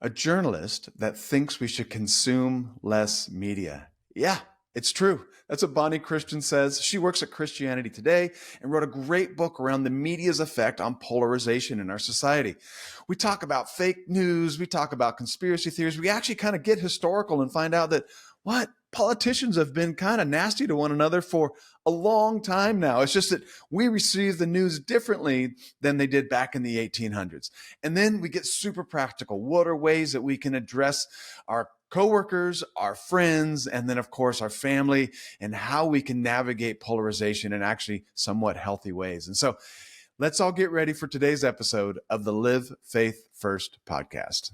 a journalist that thinks we should consume less media. Yeah, it's true. That's what Bonnie Kristian says. She works at Christianity Today and wrote a great book around the media's effect on polarization in our society. We talk about fake news. We talk about conspiracy theories. We actually kind of get historical and find out that politicians have been kind of nasty to one another for a long time now. It's just that we receive the news differently than they did back in the 1800s. And then we get super practical. What are ways that we can address our coworkers, our friends, and then of course our family, and how we can navigate polarization in actually somewhat healthy ways. And so let's all get ready for today's episode of the Live Faith First podcast.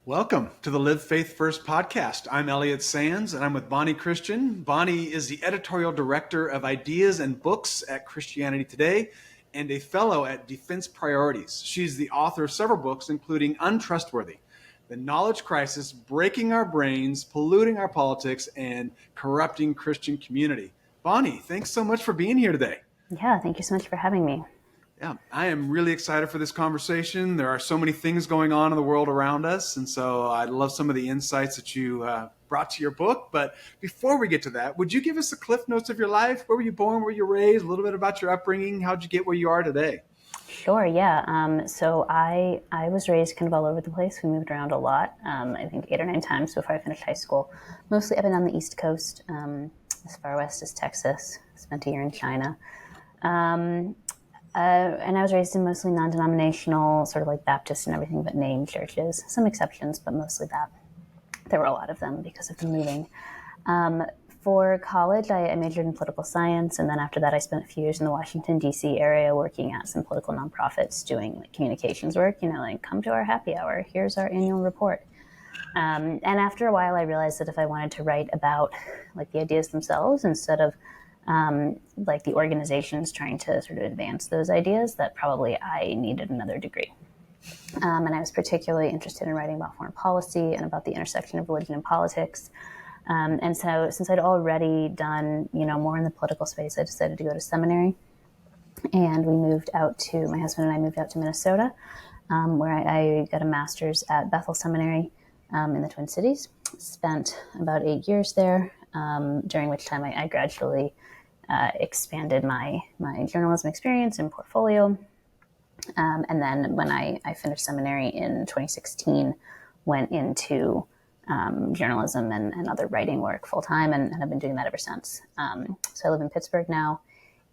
Welcome to the Live Faith First podcast. I'm Elliot Sands, and I'm with Bonnie Kristian. Bonnie is the editorial director of ideas and books at Christianity Today and a fellow at Defense Priorities. She's the author of several books, including Untrustworthy, The Knowledge Crisis, Breaking Our Brains, Polluting Our Politics, and Corrupting Christian Community. Bonnie, thanks so much for being here today. Yeah, thank you so much for having me. Yeah, I am really excited for this conversation. There are so many things going on in the world around us, and so I love some of the insights that you brought to your book. But before we get to that, would you give us the cliff notes of your life? Where were you born? Where were you raised? A little bit about your upbringing. How'd you get where you are today? Sure, yeah. So I was raised kind of all over the place. We moved around a lot, I think 8 or 9 times before I finished high school, mostly up and down the East Coast, as far west as Texas. Spent a year in China. And I was raised in mostly non-denominational, sort of like Baptist and everything but named churches. Some exceptions, but mostly that. There were a lot of them because of the moving. For college, I majored in political science, and then after that I spent a few years in the Washington, D.C. area working at some political nonprofits doing like communications work, like come to our happy hour, here's our annual report. And after a while I realized that if I wanted to write about like the ideas themselves instead of like the organizations trying to sort of advance those ideas, that probably I needed another degree. And I was particularly interested in writing about foreign policy and about the intersection of religion and politics. And so since I'd already done, more in the political space, I decided to go to seminary. And my husband and I moved out to Minnesota, where I got a master's at Bethel Seminary in the Twin Cities. Spent about 8 years there, during which time I gradually expanded my journalism experience and portfolio. And then when I finished seminary in 2016, went into journalism and other writing work full time, and I've been doing that ever since. So I live in Pittsburgh now,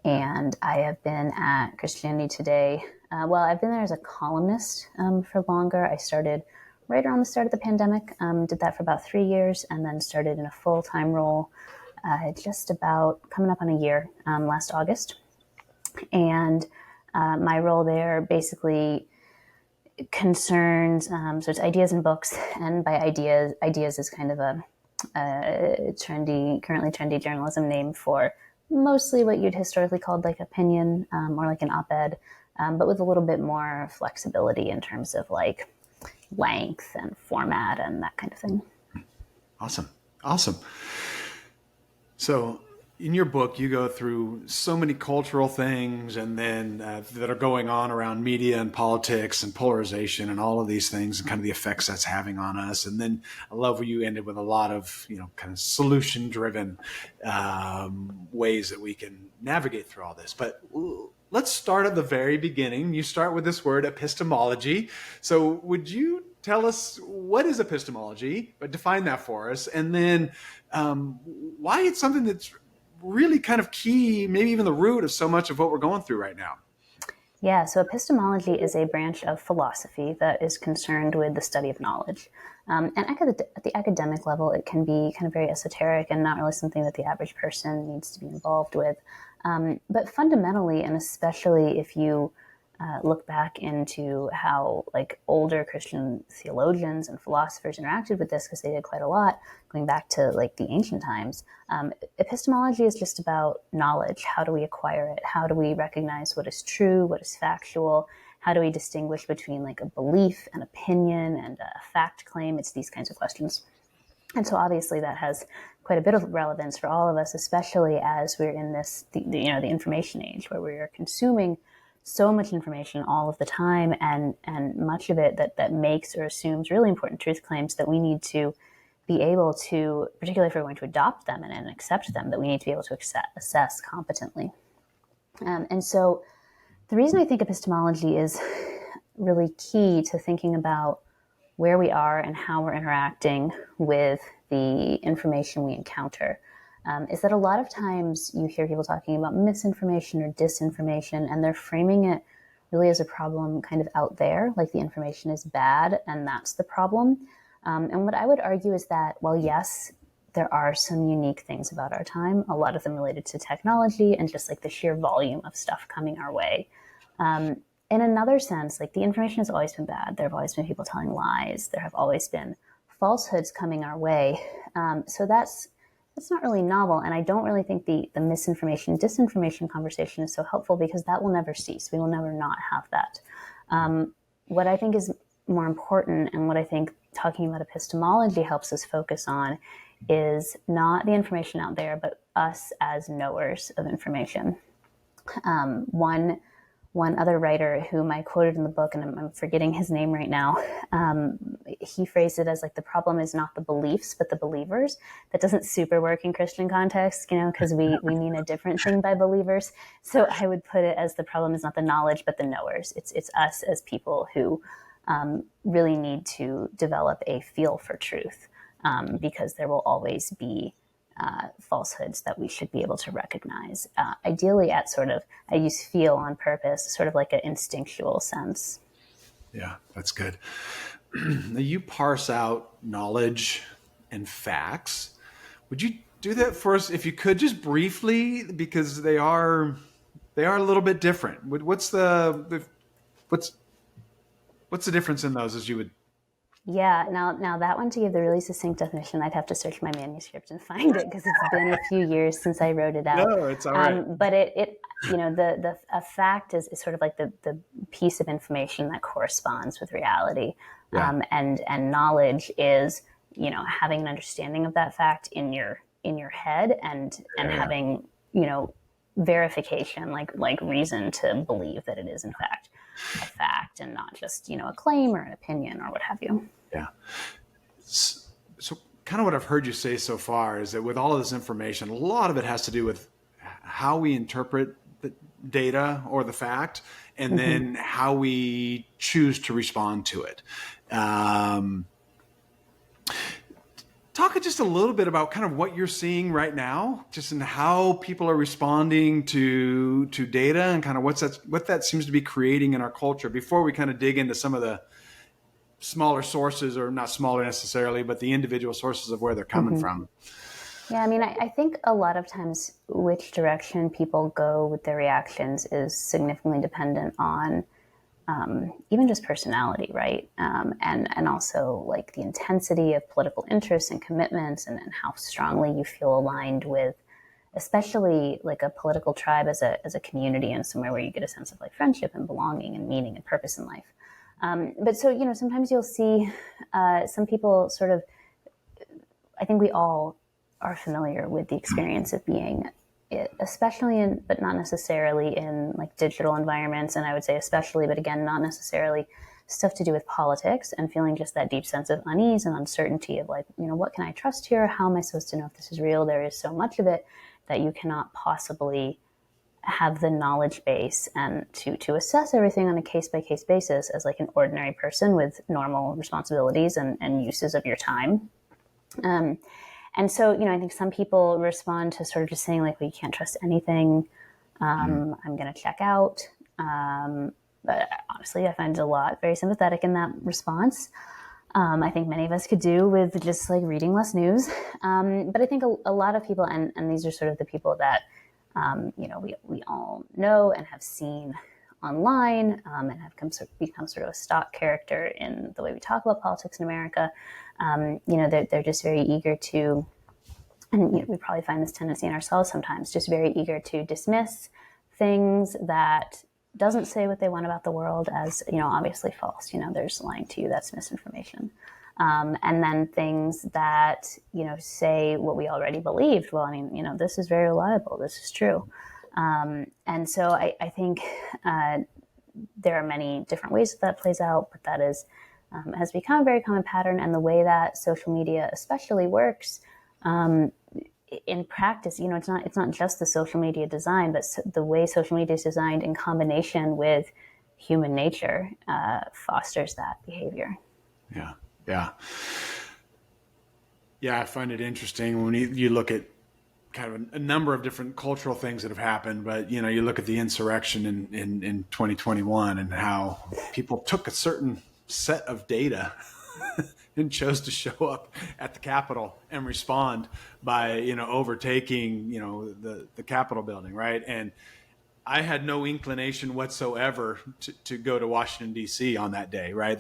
and I have been at Christianity Today. I've been there as a columnist for longer. I started right around the start of the pandemic, did that for about 3 years, and then started in a full-time role just about coming up on a year last August. And my role there basically concerns, so it's ideas and books, and by ideas is kind of a currently trendy journalism name for mostly what you'd historically called like opinion, or like an op-ed, but with a little bit more flexibility in terms of like length and format and that kind of thing. Awesome. So in your book, you go through so many cultural things and then that are going on around media and politics and polarization and all of these things and kind of the effects that's having on us. And then I love where you ended with a lot of, kind of solution-driven ways that we can navigate through all this. But let's start at the very beginning. You start with this word epistemology. So would you tell us what is epistemology, but define that for us, and then why it's something that's really kind of key, maybe even the root of so much of what we're going through right now? Yeah, so epistemology is a branch of philosophy that is concerned with the study of knowledge. And at the academic level, it can be kind of very esoteric and not really something that the average person needs to be involved with. But fundamentally, and especially if you look back into how like older Christian theologians and philosophers interacted with this, because they did quite a lot, going back to like the ancient times. Epistemology is just about knowledge. How do we acquire it? How do we recognize what is true, what is factual? How do we distinguish between like a belief, an opinion, and a fact claim? It's these kinds of questions. And so obviously that has quite a bit of relevance for all of us, especially as we're in this, the information age where we are consuming so much information all of the time, and much of it that makes or assumes really important truth claims that we need to be able to, particularly if we're going to adopt them and accept them, that we need to be able to assess competently. And so the reason I think epistemology is really key to thinking about where we are and how we're interacting with the information we encounter is that a lot of times you hear people talking about misinformation or disinformation, and they're framing it really as a problem kind of out there, like the information is bad and that's the problem. And what I would argue is that, well, yes, there are some unique things about our time, a lot of them related to technology and just like the sheer volume of stuff coming our way. In another sense, like the information has always been bad. There have always been people telling lies. There have always been falsehoods coming our way. So that's not really novel. And I don't really think the misinformation, disinformation conversation is so helpful because that will never cease. We will never not have that. What I think is more important, and what I think talking about epistemology helps us focus on, is not the information out there, but us as knowers of information. One other writer whom I quoted in the book, and I'm forgetting his name right now, he phrased it as like, the problem is not the beliefs, but the believers. That doesn't super work in Christian context, because we mean a different thing by believers. So I would put it as the problem is not the knowledge, but the knowers. It's us as people who really need to develop a feel for truth, because there will always be falsehoods that we should be able to recognize, ideally at sort of, I use feel on purpose, sort of like an instinctual sense. Yeah, that's good. Now, you parse out knowledge and facts. Would you do that for us, if you could, just briefly, because they are a little bit different? What's the difference in those, as you would? Yeah, now that one, to give the really succinct definition, I'd have to search my manuscript and find it because it's been a few years since I wrote it out. No, it's all right. But a fact is sort of like the piece of information that corresponds with reality. Yeah. And knowledge is, having an understanding of that fact in your head and having, verification, like reason to believe that it is in fact a fact and not just, a claim or an opinion or what have you. Yeah. So kind of what I've heard you say so far is that with all of this information, a lot of it has to do with how we interpret the data or the fact, and then how we choose to respond to it. Talk just a little bit about kind of what you're seeing right now, just in how people are responding to data and kind of what that seems to be creating in our culture, before we kind of dig into some of the smaller sources, or not smaller necessarily, but the individual sources of where they're coming from. Yeah, I mean, I think a lot of times which direction people go with their reactions is significantly dependent on even just personality, right? And also like the intensity of political interests and commitments, and how strongly you feel aligned with, especially like a political tribe as a community, and somewhere where you get a sense of like friendship and belonging and meaning and purpose in life. But so, sometimes you'll see some people sort of, I think we all are familiar with the experience of being, especially but not necessarily in like digital environments. And I would say especially, but again, not necessarily, stuff to do with politics, and feeling just that deep sense of unease and uncertainty of like, what can I trust here? How am I supposed to know if this is real? There is so much of it that you cannot possibly have the knowledge base and to assess everything on a case-by-case basis as like an ordinary person with normal responsibilities and uses of your time. And so, I think some people respond to sort of just saying like, well, you can't trust anything. I'm going to check out. But honestly, I find a lot very sympathetic in that response. I think many of us could do with just like reading less news. But I think a lot of people, and these are sort of the people that, we all know and have seen online, and have become sort of a stock character in the way we talk about politics in America. They're just very eager to, and we probably find this tendency in ourselves sometimes, just very eager to dismiss things that doesn't say what they want about the world as, obviously false. There's lying to you, that's misinformation. And then things that, say what we already believed. Well, this is very reliable. This is true. And so I think there are many different ways that plays out, but that is has become a very common pattern. And the way that social media especially works in practice, it's not just the social media design, but the way social media is designed in combination with human nature fosters that behavior. Yeah. I find it interesting when you look at kind of a number of different cultural things that have happened, but you look at the insurrection in 2021 and how people took a certain set of data and chose to show up at the Capitol and respond by overtaking the Capitol building, right? And I had no inclination whatsoever to go to Washington D.C. on that day, right?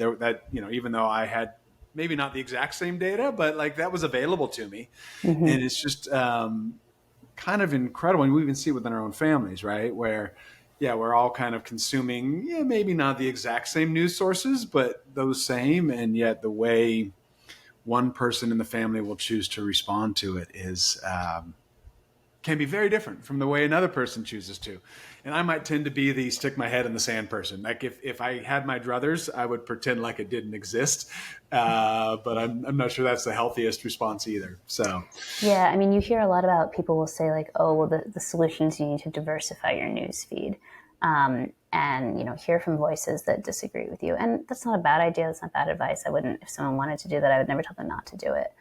Even though I had maybe not the exact same data, but like that was available to me, and it's just kind of incredible. And we even see it within our own families, right? Where, we're all kind of consuming, maybe not the exact same news sources, but those same. And yet the way one person in the family will choose to respond to it is can be very different from the way another person chooses to. And I might tend to be the stick my head in the sand person. Like if I had my druthers, I would pretend like it didn't exist. But I'm not sure that's the healthiest response either. So, yeah, you hear a lot about people will say like, oh, well, the solutions, you need to diversify your news feed. And, hear from voices that disagree with you. And that's not a bad idea. That's not bad advice. I wouldn't, if someone wanted to do that, I would never tell them not to do it.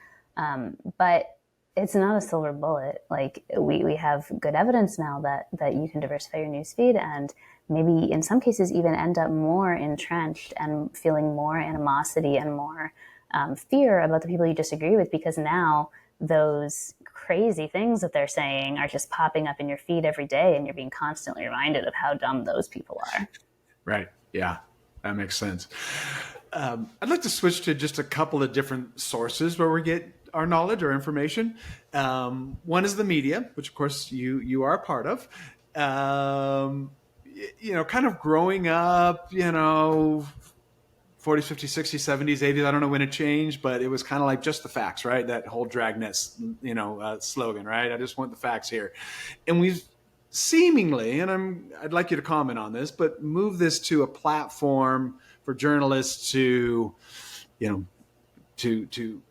But it's not a silver bullet. Like we have good evidence now that you can diversify your newsfeed and maybe in some cases even end up more entrenched and feeling more animosity and more fear about the people you disagree with, because now those crazy things that they're saying are just popping up in your feed every day and you're being constantly reminded of how dumb those people are. Right. Yeah, that makes sense. I'd like to switch to just a couple of different sources where we get our knowledge or information. One is the media, which of course you are a part of. Kind of growing up, 40s, 50s, 60s, 70s, 80s. I don't know when it changed, but it was kind of like just the facts, right? That whole Dragnet, slogan, right? I just want the facts here. And we've seemingly, and I'd like you to comment on this, but move this to a platform for journalists to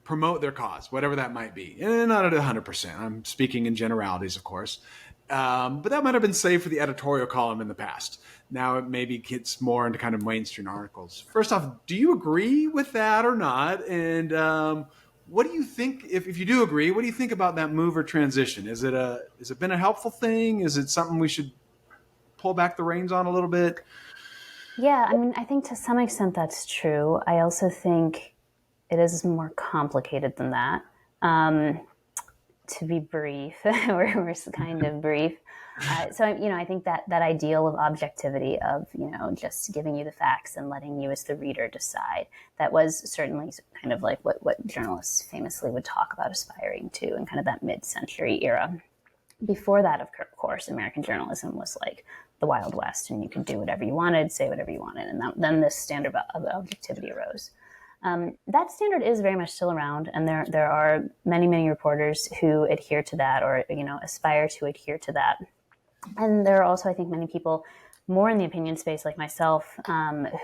promote their cause, whatever that might be. And not at 100%. I'm speaking in generalities, of course. But that might have been saved for the editorial column in the past. Now it maybe gets more into kind of mainstream articles. First off, do you agree with that or not? And what do you think, if you do agree, what do you think about that move or transition? Has it been a helpful thing? Is it something we should pull back the reins on a little bit? Yeah, I think to some extent that's true. I also think it is more complicated than that. To be brief, we're kind of brief. So I think that ideal of objectivity, of just giving you the facts and letting you as the reader decide, that was certainly kind of like what journalists famously would talk about aspiring to in kind of that mid-century era. Before that, of course, American journalism was like the Wild West, and you could do whatever you wanted, say whatever you wanted, and then this standard of objectivity arose. That standard is very much still around, and there are many, many reporters who adhere to that, or aspire to adhere to that. And there are also, I think, many people more in the opinion space like myself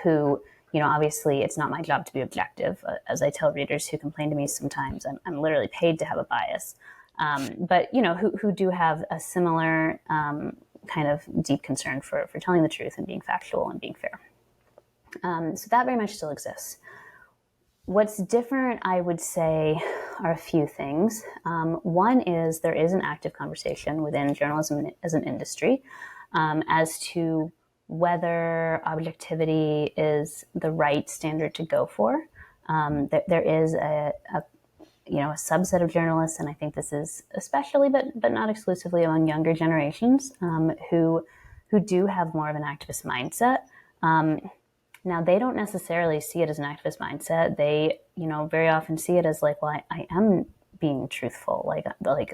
who, obviously it's not my job to be objective. As I tell readers who complain to me sometimes, I'm literally paid to have a bias. But who do have a similar kind of deep concern for telling the truth and being factual and being fair. So that very much still exists. What's different, I would say, are a few things. One is there is an active conversation within journalism as an industry as to whether objectivity is the right standard to go for. There is a subset of journalists, and I think this is especially, but not exclusively, among younger generations who do have more of an activist mindset. Now, they don't necessarily see it as an activist mindset. They, very often see it as like, well, I am being truthful. Like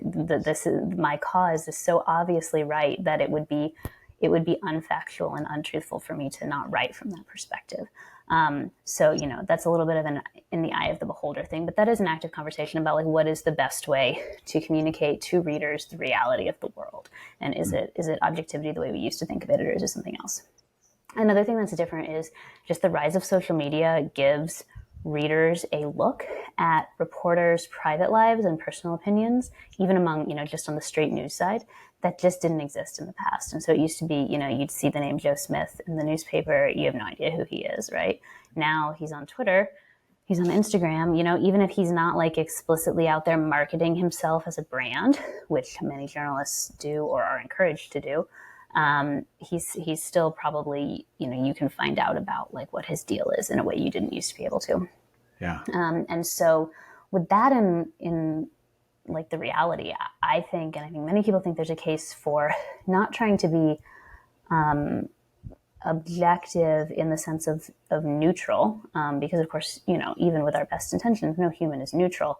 this is my cause is so obviously right that it would be unfactual and untruthful for me to not write from that perspective. So, that's a little bit of an in the eye of the beholder thing, but that is an active conversation about like what is the best way to communicate to readers the reality of the world, and is it objectivity the way we used to think of it, or is it something else? Another thing that's different is just the rise of social media gives readers a look at reporters' private lives and personal opinions, even among, just on the straight news side, that just didn't exist in the past. And so it used to be, you'd see the name Joe Smith in the newspaper, you have no idea who he is, right? Now he's on Twitter, he's on Instagram, even if he's not like explicitly out there marketing himself as a brand, which many journalists do or are encouraged to do. He's still probably, you can find out about like what his deal is in a way you didn't used to be able to. Yeah. And so with that in like the reality, I think many people think there's a case for not trying to be objective in the sense of neutral, because of course, even with our best intentions, no human is neutral.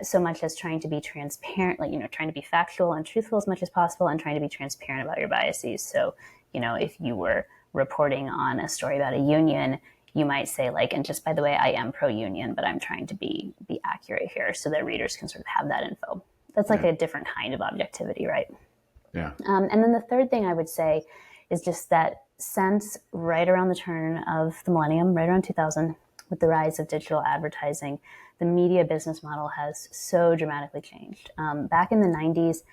So much as trying to be transparent, like, trying to be factual and truthful as much as possible, and trying to be transparent about your biases. So, if you were reporting on a story about a union, you might say like, and just by the way, I am pro-union, but I'm trying to be accurate here so that readers can sort of have that info. That's like a different kind of objectivity, right? Yeah. And then the third thing I would say is just that since right around the turn of the millennium, right around 2000, with the rise of digital advertising, the media business model has so dramatically changed. Back in the 90s,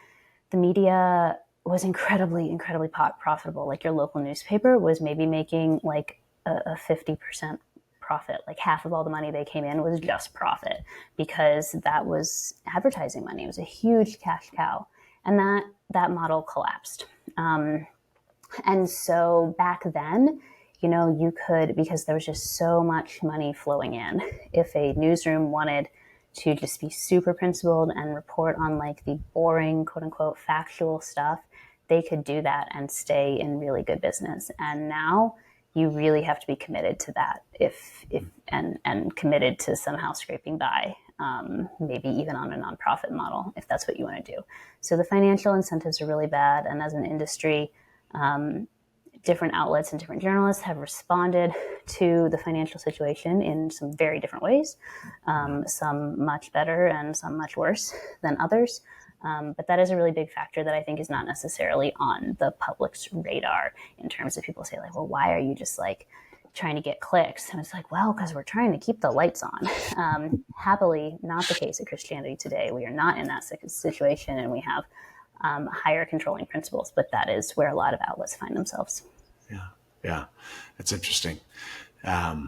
the media was incredibly, incredibly profitable. Like your local newspaper was maybe making like a 50% profit. Like half of all the money they came in was just profit, because that was advertising money. It was a huge cash cow. And that model collapsed. And so back then, you could, because there was just so much money flowing in, if a newsroom wanted to just be super principled and report on like the boring, quote unquote, factual stuff, they could do that and stay in really good business. And now you really have to be committed to that and committed to somehow scraping by, maybe even on a nonprofit model, if that's what you want to do. So the financial incentives are really bad. And as an industry, different outlets and different journalists have responded to the financial situation in some very different ways, some much better and some much worse than others. But that is a really big factor that I think is not necessarily on the public's radar, in terms of people say like, well, why are you just like trying to get clicks? And it's like, well, because we're trying to keep the lights on. Happily, not the case at Christianity Today. We are not in that situation, and we have higher controlling principles, but that is where a lot of outlets find themselves. Yeah, that's interesting. I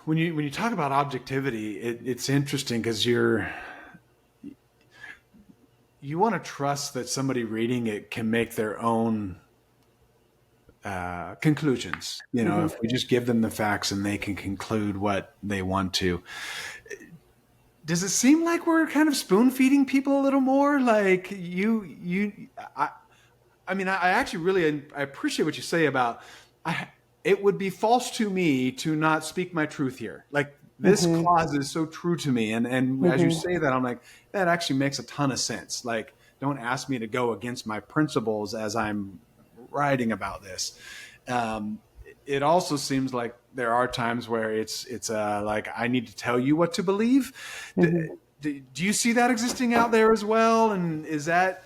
when you talk about objectivity, it's interesting because you want to trust that somebody reading it can make their own conclusions. If we just give them the facts and they can conclude what they want to. Does it seem like we're kind of spoon feeding people a little more? Like I actually really, I appreciate what you say about, it would be false to me to not speak my truth here. Like this clause is so true to me. And as you say that, I'm like, that actually makes a ton of sense. Like, don't ask me to go against my principles as I'm writing about this. It also seems like there are times where it's like, I need to tell you what to believe. Do you see that existing out there as well? And is that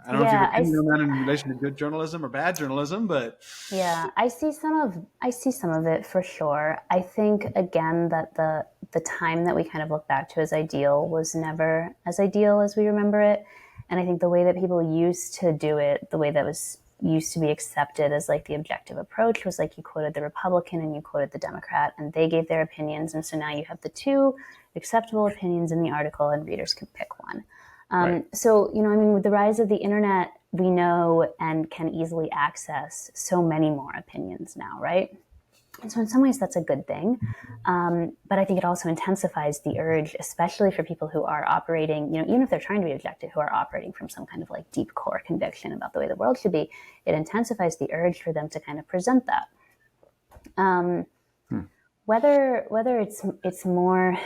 I don't know if you have an opinion on that in relation to good journalism or bad journalism, but yeah, I see some of it for sure. I think again that the time that we kind of look back to as ideal was never as ideal as we remember it. And I think the way that people used to do it, the way that was used to be accepted as like the objective approach, was like you quoted the Republican and you quoted the Democrat, and they gave their opinions. And so now you have the two acceptable opinions in the article, and readers can pick one. Right. So, with the rise of the internet, we know and can easily access so many more opinions now, right? And so in some ways that's a good thing. But I think it also intensifies the urge, especially for people who are operating, even if they're trying to be objective, who are operating from some kind of like deep core conviction about the way the world should be, it intensifies the urge for them to kind of present that. Whether it's more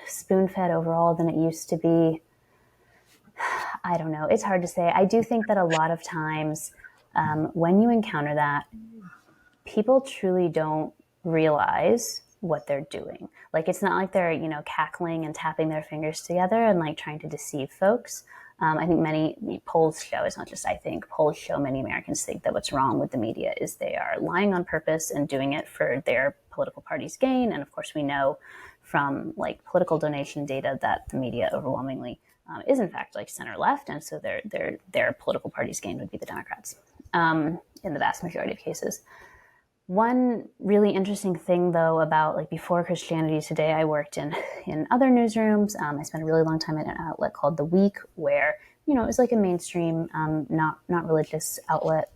spoon-fed overall than it used to be, I don't know. It's hard to say. I do think that a lot of times when you encounter that, people truly don't realize what they're doing. Like, it's not like they're, cackling and tapping their fingers together and like trying to deceive folks. I think many polls show, it's not just I think, polls show many Americans think that what's wrong with the media is they are lying on purpose and doing it for their political party's gain. And of course, we know from like political donation data that the media overwhelmingly is in fact like center left. And so their political party's gain would be the Democrats in the vast majority of cases. One really interesting thing, though, about like before Christianity Today, I worked in other newsrooms. I spent a really long time at an outlet called The Week, where it was like a mainstream, not religious outlet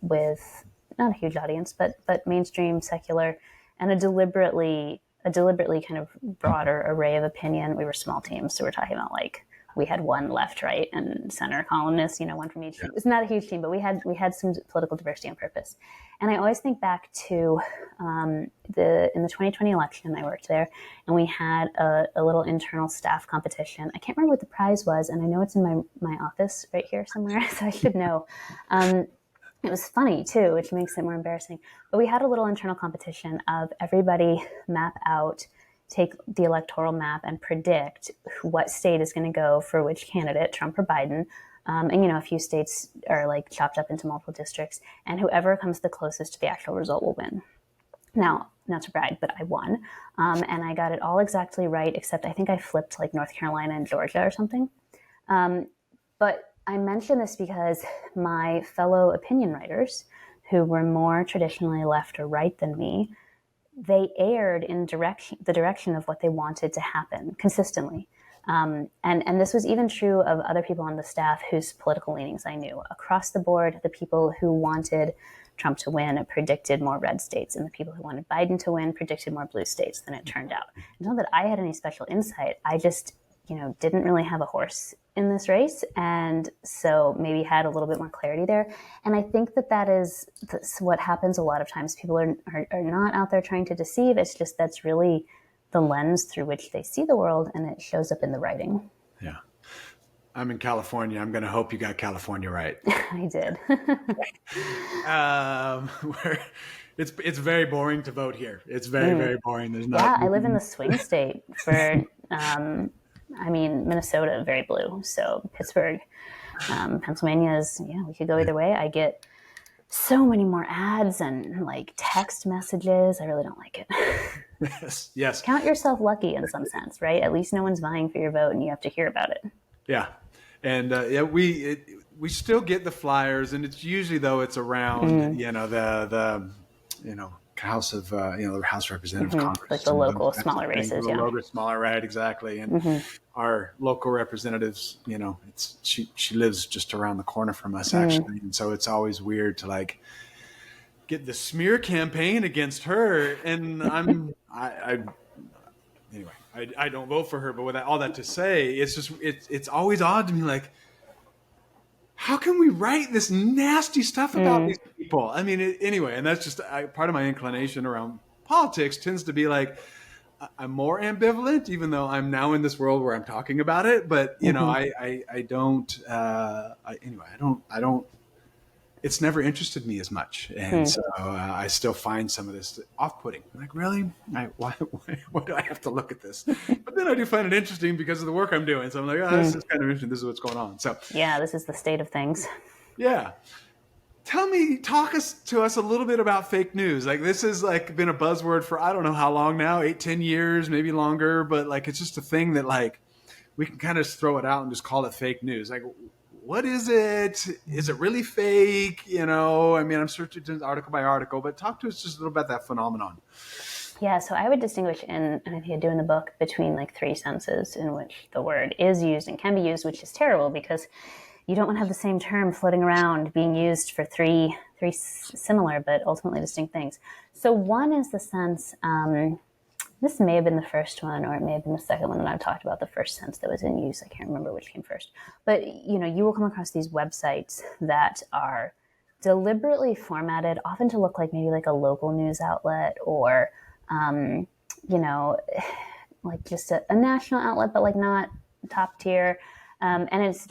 with not a huge audience, but mainstream, secular, and a deliberately kind of broader array of opinion. We were small teams, so we're talking about like we had one left, right, and center columnist, one from each team. It's not a huge team, but we had some political diversity on purpose. And I always think back to in the 2020 election, I worked there, and we had a little internal staff competition. I can't remember what the prize was, and I know it's in my office right here somewhere, so I should know. It was funny too, which makes it more embarrassing. But we had a little internal competition of everybody map out, take the electoral map and predict what state is going to go for which candidate, Trump or Biden. And, a few states are like chopped up into multiple districts, and whoever comes the closest to the actual result will win. Now, not to brag, but I won. And I got it all exactly right, except I think I flipped like North Carolina and Georgia or something. But I mention this because my fellow opinion writers, who were more traditionally left or right than me, they erred in the direction of what they wanted to happen consistently. And this was even true of other people on the staff whose political leanings I knew. Across the board, the people who wanted Trump to win predicted more red states, and the people who wanted Biden to win predicted more blue states than it turned out. Not that I had any special insight. I just, didn't really have a horse in this race, and so maybe had a little bit more clarity there. And I think that's what happens a lot of times. People are not out there trying to deceive. It's just that's really the lens through which they see the world, and it shows up in the writing. Yeah. I'm in California. I'm going to hope you got California right. I did. It's very boring to vote here. It's very, very boring. There's not. Yeah, I live in the swing state for, Minnesota, very blue. So Pittsburgh, Pennsylvania is, we could go either way. I get so many more ads and like text messages. I really don't like it. Yes. Count yourself lucky in some sense, right? At least no one's vying for your vote and you have to hear about it. Yeah. And we still get the flyers, and it's usually, though, it's around, the House of, the House Representative Congress. Like the local smaller races, yeah. Local, smaller, right, exactly. And our local representatives, she lives just around the corner from us, actually. And so it's always weird to, like, get the smear campaign against her. And anyway, I don't vote for her, but with all that to say, it's just, it's always odd to me, like, how can we write this nasty stuff about these people? I mean, anyway, and that's just part of my inclination around politics tends to be like, I'm more ambivalent, even though I'm now in this world where I'm talking about it. But, I don't, it's never interested me as much. And so I still find some of this off-putting. Like, really? Why do I have to look at this? But then I do find it interesting because of the work I'm doing. So I'm like, this is kind of interesting. This is what's going on. So yeah, this is the state of things. Yeah. Talk to us a little bit about fake news. Like, this has like been a buzzword for, I don't know how long now, 8-10 years, maybe longer, but like, it's just a thing that like, we can kind of throw it out and just call it fake news. Like, what is it? Is it really fake? I'm searching article by article, but talk to us just a little about that phenomenon. Yeah, so I would distinguish and I think I do in the book, between like three senses in which the word is used and can be used, which is terrible because you don't want to have the same term floating around being used for three similar but ultimately distinct things. So one is the sense, this may have been the first one, or it may have been the second one that I've talked about, the first sense that was in use. I can't remember which came first. But, you will come across these websites that are deliberately formatted, often to look like maybe like a local news outlet or, like just a national outlet, but like not top tier. And it's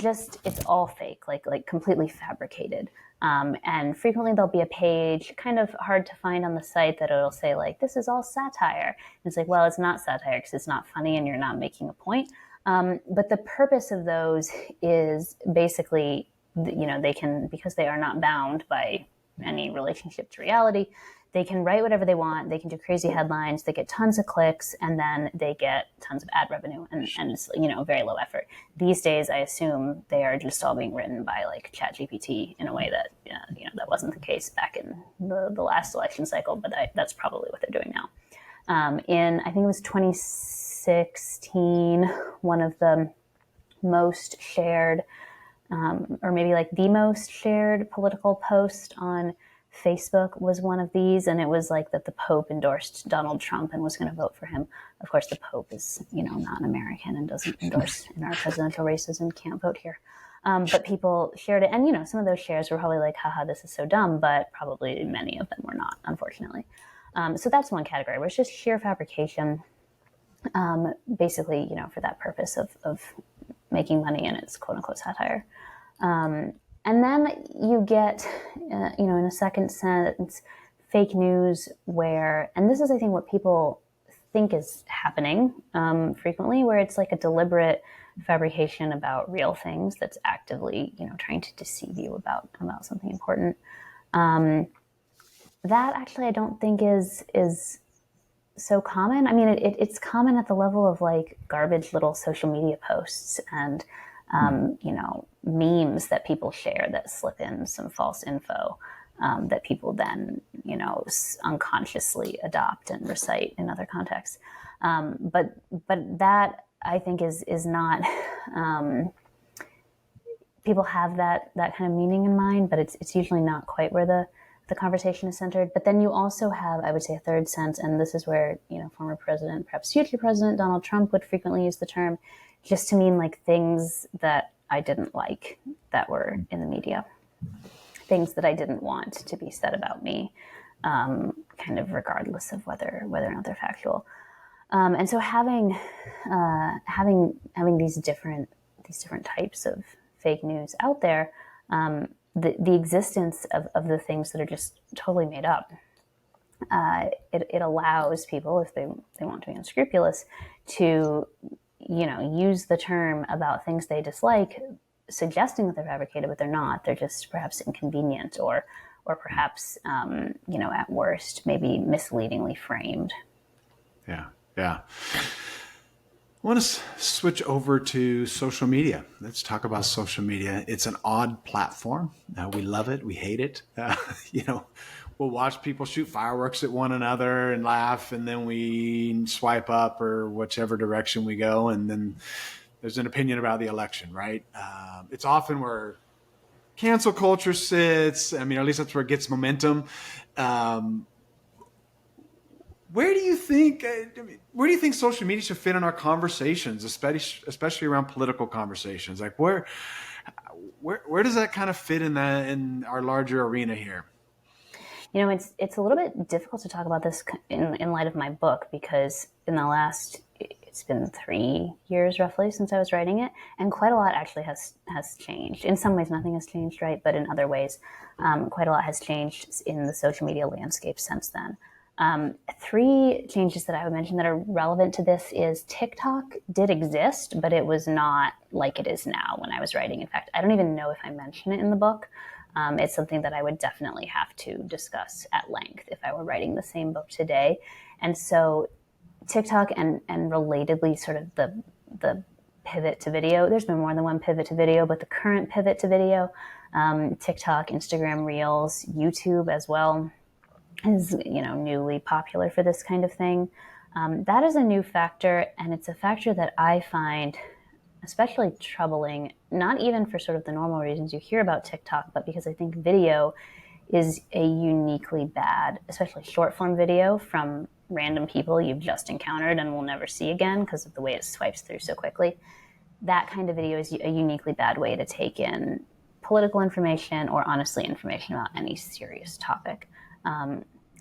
all fake, like completely fabricated. And frequently there'll be a page, kind of hard to find on the site, that it'll say like, this is all satire. And it's like, well, it's not satire because it's not funny and you're not making a point. But the purpose of those is basically, they can, because they are not bound by any relationship to reality, they can write whatever they want. They can do crazy headlines. They get tons of clicks, and then they get tons of ad revenue, and it's very low effort. These days, I assume they are just all being written by like ChatGPT in a way that that wasn't the case back in the last election cycle, but that's probably what they're doing now. In I think it was 2016, one of the most shared, or maybe like the most shared political post on Facebook was one of these, and it was like that the Pope endorsed Donald Trump and was going to vote for him. Of course, the Pope is, not an American and doesn't endorse in our presidential races and can't vote here. But people shared it, and some of those shares were probably like, haha, this is so dumb, but probably many of them were not, unfortunately. So that's one category where it's just sheer fabrication, basically, for that purpose of making money, and it's quote unquote satire. And then you get, in a second sense, fake news where, and this is, I think, what people think is happening frequently, where it's like a deliberate fabrication about real things that's actively, trying to deceive you about something important. That actually I don't think is so common. I mean, it's common at the level of like garbage little social media posts and memes that people share that slip in some false info that people then, unconsciously adopt and recite in other contexts. But that I think is not, people have that kind of meaning in mind, but it's usually not quite where the conversation is centered. But then you also have, I would say, a third sense, and this is where, former president, perhaps future president Donald Trump would frequently use the term, just to mean like things that I didn't like that were in the media, things that I didn't want to be said about me, kind of regardless of whether or not they're factual. And so having these different types of fake news out there, the existence of the things that are just totally made up, it allows people, if they want to be unscrupulous, to use the term about things they dislike, suggesting that they're fabricated, but they're not. They're just perhaps inconvenient or perhaps, at worst, maybe misleadingly framed. Yeah. I want to switch over to social media. Let's talk about social media. It's an odd platform. We love it. We hate it. We'll watch people shoot fireworks at one another and laugh, and then we swipe up or whichever direction we go, and then there's an opinion about the election, right? It's often where cancel culture sits. I mean, at least that's where it gets momentum. Where do you think social media should fit in our conversations, especially around political conversations? Like where does that kind of fit in our larger arena here? It's a little bit difficult to talk about this in light of my book, because it's been 3 years roughly since I was writing it, and quite a lot actually has changed. In some ways, nothing has changed, right? But in other ways, quite a lot has changed in the social media landscape since then. 3 changes that I would mention that are relevant to this is TikTok did exist, but it was not like it is now when I was writing. In fact, I don't even know if I mention it in the book. It's something that I would definitely have to discuss at length if I were writing the same book today. And so TikTok and relatedly sort of the pivot to video, there's been more than one pivot to video, but the current pivot to video, TikTok, Instagram Reels, YouTube as well, is newly popular for this kind of thing. That is a new factor, and it's a factor that I find especially troubling, not even for sort of the normal reasons you hear about TikTok, but because I think video is a uniquely bad, especially short form video from random people you've just encountered and will never see again because of the way it swipes through so quickly. That kind of video is a uniquely bad way to take in political information or honestly information about any serious topic.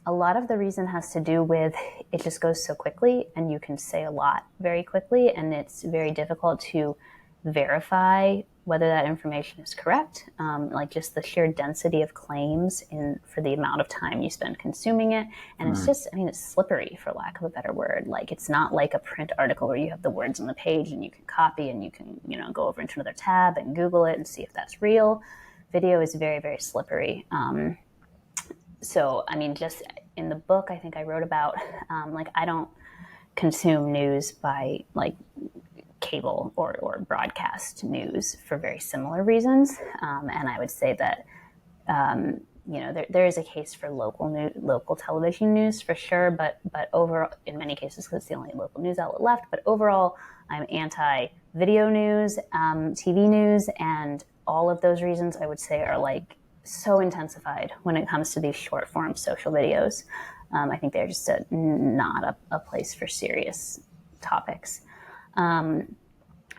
A lot of the reason has to do with it just goes so quickly and you can say a lot very quickly, and it's very difficult to verify whether that information is correct, like just the sheer density of claims for the amount of time you spend consuming it. And it's just, I mean, it's slippery, for lack of a better word. Like, it's not like a print article where you have the words on the page and you can copy and you can, go over into another tab and Google it and see if that's real. Video is very, very slippery. So, I mean, just in the book, I think I wrote about, I don't consume news by cable or broadcast news for very similar reasons. And I would say that, there is a case for local television news for sure, but overall, in many cases, because it's the only local news outlet left, but overall, I'm anti-video news, TV news, and all of those reasons I would say are so intensified when it comes to these short form social videos. I think they're just not a place for serious topics.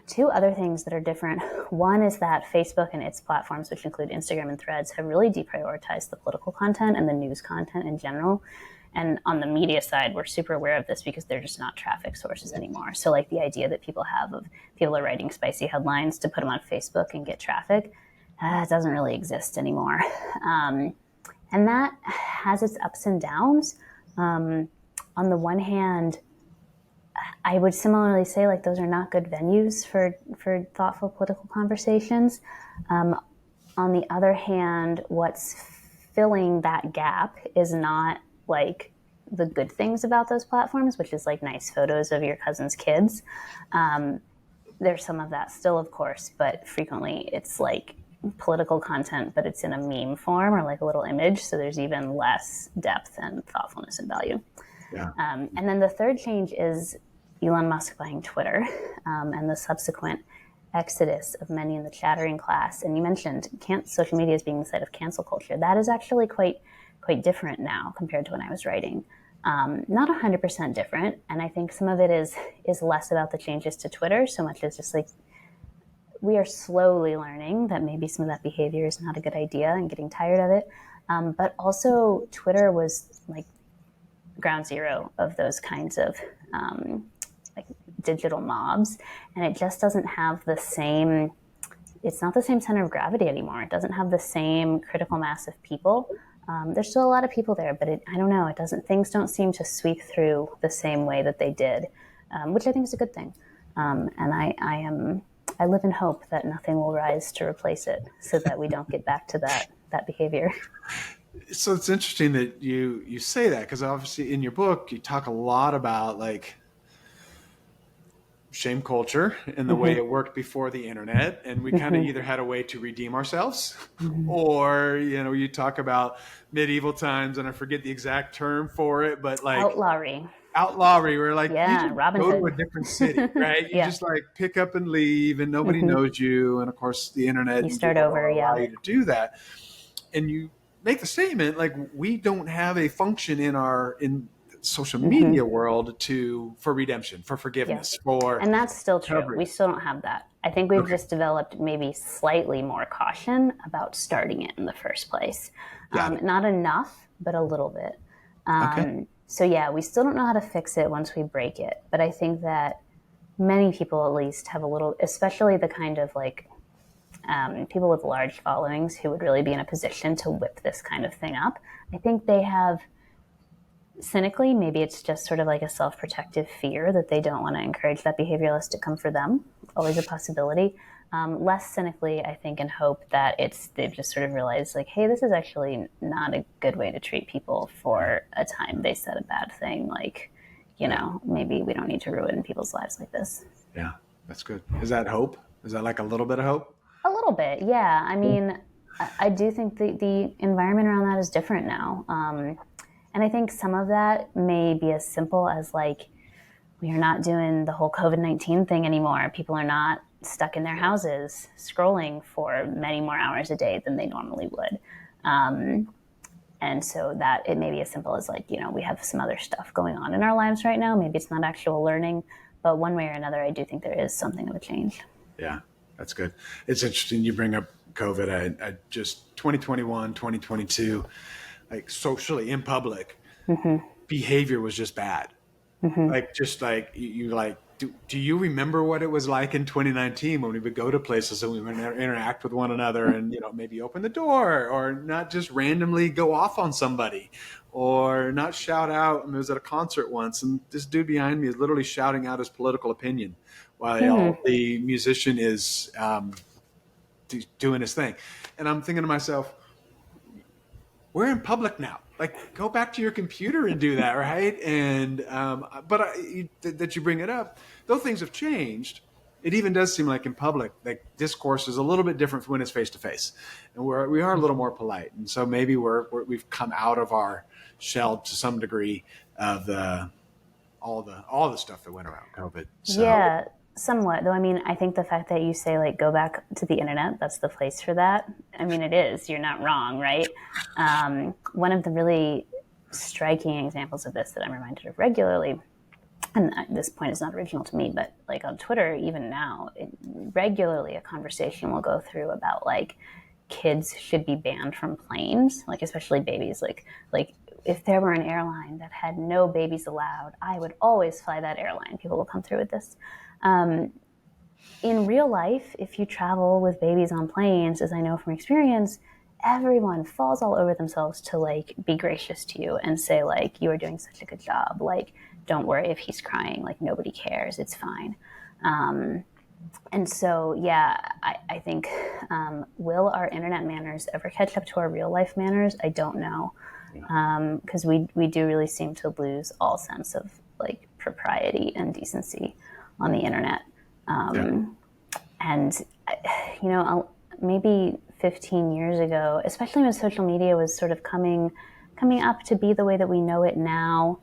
Two other things that are different. One is that Facebook and its platforms, which include Instagram and Threads, have really deprioritized the political content and the news content in general. And on the media side, we're super aware of this because they're just not traffic sources anymore. So the idea that people have of people are writing spicy headlines to put them on Facebook and get traffic, it doesn't really exist anymore. And that has its ups and downs. On the one hand, I would similarly say those are not good venues for thoughtful political conversations. On the other hand, what's filling that gap is not the good things about those platforms, which is nice photos of your cousin's kids. There's some of that still, of course, but frequently it's political content, but it's in a meme form or a little image. So there's even less depth and thoughtfulness and value. Yeah. And then the third change is Elon Musk buying Twitter, and the subsequent exodus of many in the chattering class. And you mentioned social media as being the site of cancel culture. That is actually quite different now compared to when I was writing. Not 100% different. And I think some of it is less about the changes to Twitter, so much as just we are slowly learning that maybe some of that behavior is not a good idea and getting tired of it. But also Twitter was ground zero of those kinds of digital mobs, and it just doesn't have it's not the same center of gravity anymore. It doesn't have the same critical mass of people. There's still a lot of people there, but I don't know, things don't seem to sweep through the same way that they did, which I think is a good thing. And I live in hope that nothing will rise to replace it so that we don't get back to that behavior. So it's interesting that you say that, because obviously in your book you talk a lot about shame culture and the way it worked before the internet, and we kind of either had a way to redeem ourselves, or you talk about medieval times, and I forget the exact term for it, but outlawry. We're you just Robin go Hood. to a different city, right? You just pick up and leave, and nobody knows you, and of course the internet you start over, allow you to do that, and you make the statement we don't have a function in social media world for redemption, for forgiveness, and that's still true. We still don't have that. I think we've just developed maybe slightly more caution about starting it in the first place. Not enough, but a little bit. So we still don't know how to fix it once we break it. But I think that many people at least have a little, especially the kind of people with large followings who would really be in a position to whip this kind of thing up. I think they have, cynically, maybe it's just sort of a self-protective fear that they don't want to encourage that behavioralist to come for them. Always a possibility. Less cynically, I think, in hope that they've just sort of realized hey, this is actually not a good way to treat people for a time they said a bad thing. Maybe we don't need to ruin people's lives like this. Yeah, that's good. Is that hope? Is that a little bit of hope? A little bit, yeah. I mean, I do think the environment around that is different now. And I think some of that may be as simple as we are not doing the whole COVID-19 thing anymore. People are not stuck in their houses scrolling for many more hours a day than they normally would. And so that it may be as simple as we have some other stuff going on in our lives right now. Maybe it's not actual learning, but one way or another, I do think there is something of a change. Yeah, that's good. It's interesting you bring up COVID. I just 2021, 2022, socially in public, behavior was just bad. You do you remember what it was like in 2019 when we would go to places and we would interact with one another and, maybe open the door or not just randomly go off on somebody or not shout out? I was at a concert once and this dude behind me is literally shouting out his political opinion while the musician is doing his thing. And I'm thinking to myself, we're in public now. Like, go back to your computer and do that, right? And that you bring it up, though things have changed, it even does seem like in public, like discourse is a little bit different when it's face to face, and we are a little more polite. And so maybe we've come out of our shell to some degree of all the stuff that went around COVID. So. Yeah. Somewhat, though. I mean, I think the fact that you say, like, go back to the internet, that's the place for that. I mean, it is. You're not wrong, right? One of the really striking examples of this that I'm reminded of regularly, and this point is not original to me, but like on Twitter, even now, regularly a conversation will go through about like kids should be banned from planes, like especially babies. Like if there were an airline that had no babies allowed, I would always fly that airline. People will come through with this. In real life, if you travel with babies on planes, as I know from experience, everyone falls all over themselves to like be gracious to you and say like, you are doing such a good job. Like, don't worry if he's crying, like nobody cares. It's fine. And so, yeah, I think, will our internet manners ever catch up to our real life manners? I don't know. Because we do really seem to lose all sense of like propriety and decency on the internet. And, maybe 15 years ago, especially when social media was sort of coming up to be the way that we know it now,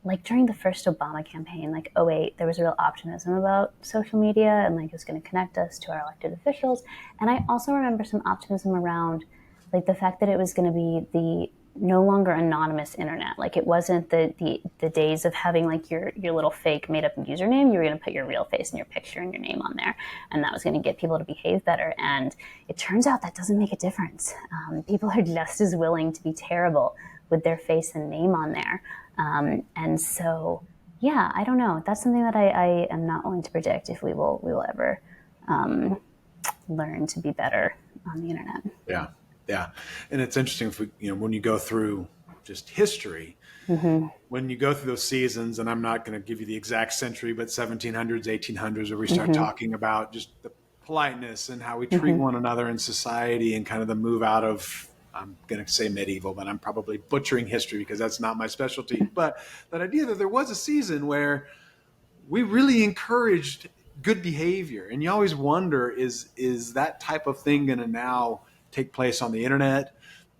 like during the first Obama campaign, like 2008, there was real optimism about social media and like it was going to connect us to our elected officials. And I also remember some optimism around like the fact that it was going to be the no longer anonymous internet. Like it wasn't the days of having like your little fake made up username. You were going to put your real face and your picture and your name on there. And that was going to get people to behave better. And it turns out that doesn't make a difference. People are just as willing to be terrible with their face and name on there. And so, yeah, I don't know. That's something that I am not willing to predict if we will ever learn to be better on the internet. Yeah. Yeah. And it's interesting if when you go through just history, when you go through those seasons, and I'm not going to give you the exact century, but 1700s, 1800s, where we start talking about just the politeness and how we treat one another in society and kind of the move out of, I'm going to say medieval, but I'm probably butchering history because that's not my specialty. But that idea that there was a season where we really encouraged good behavior. And you always wonder, is that type of thing going to now take place on the internet?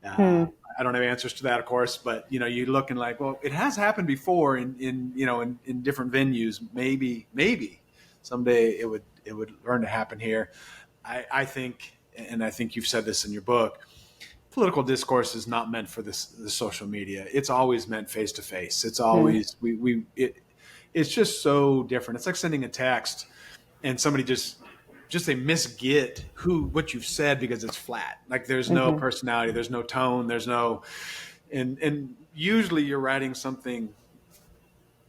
I don't have answers to that, of course, but you look and like, well, it has happened before in different venues. Maybe someday it would learn to happen here. I think, and I think you've said this in your book, political discourse is not meant for the social media. It's always meant face to face. It's always it's just so different. It's like sending a text and somebody just they misget what you've said because it's flat. Like there's no personality, there's no tone, there's no, and usually you're writing something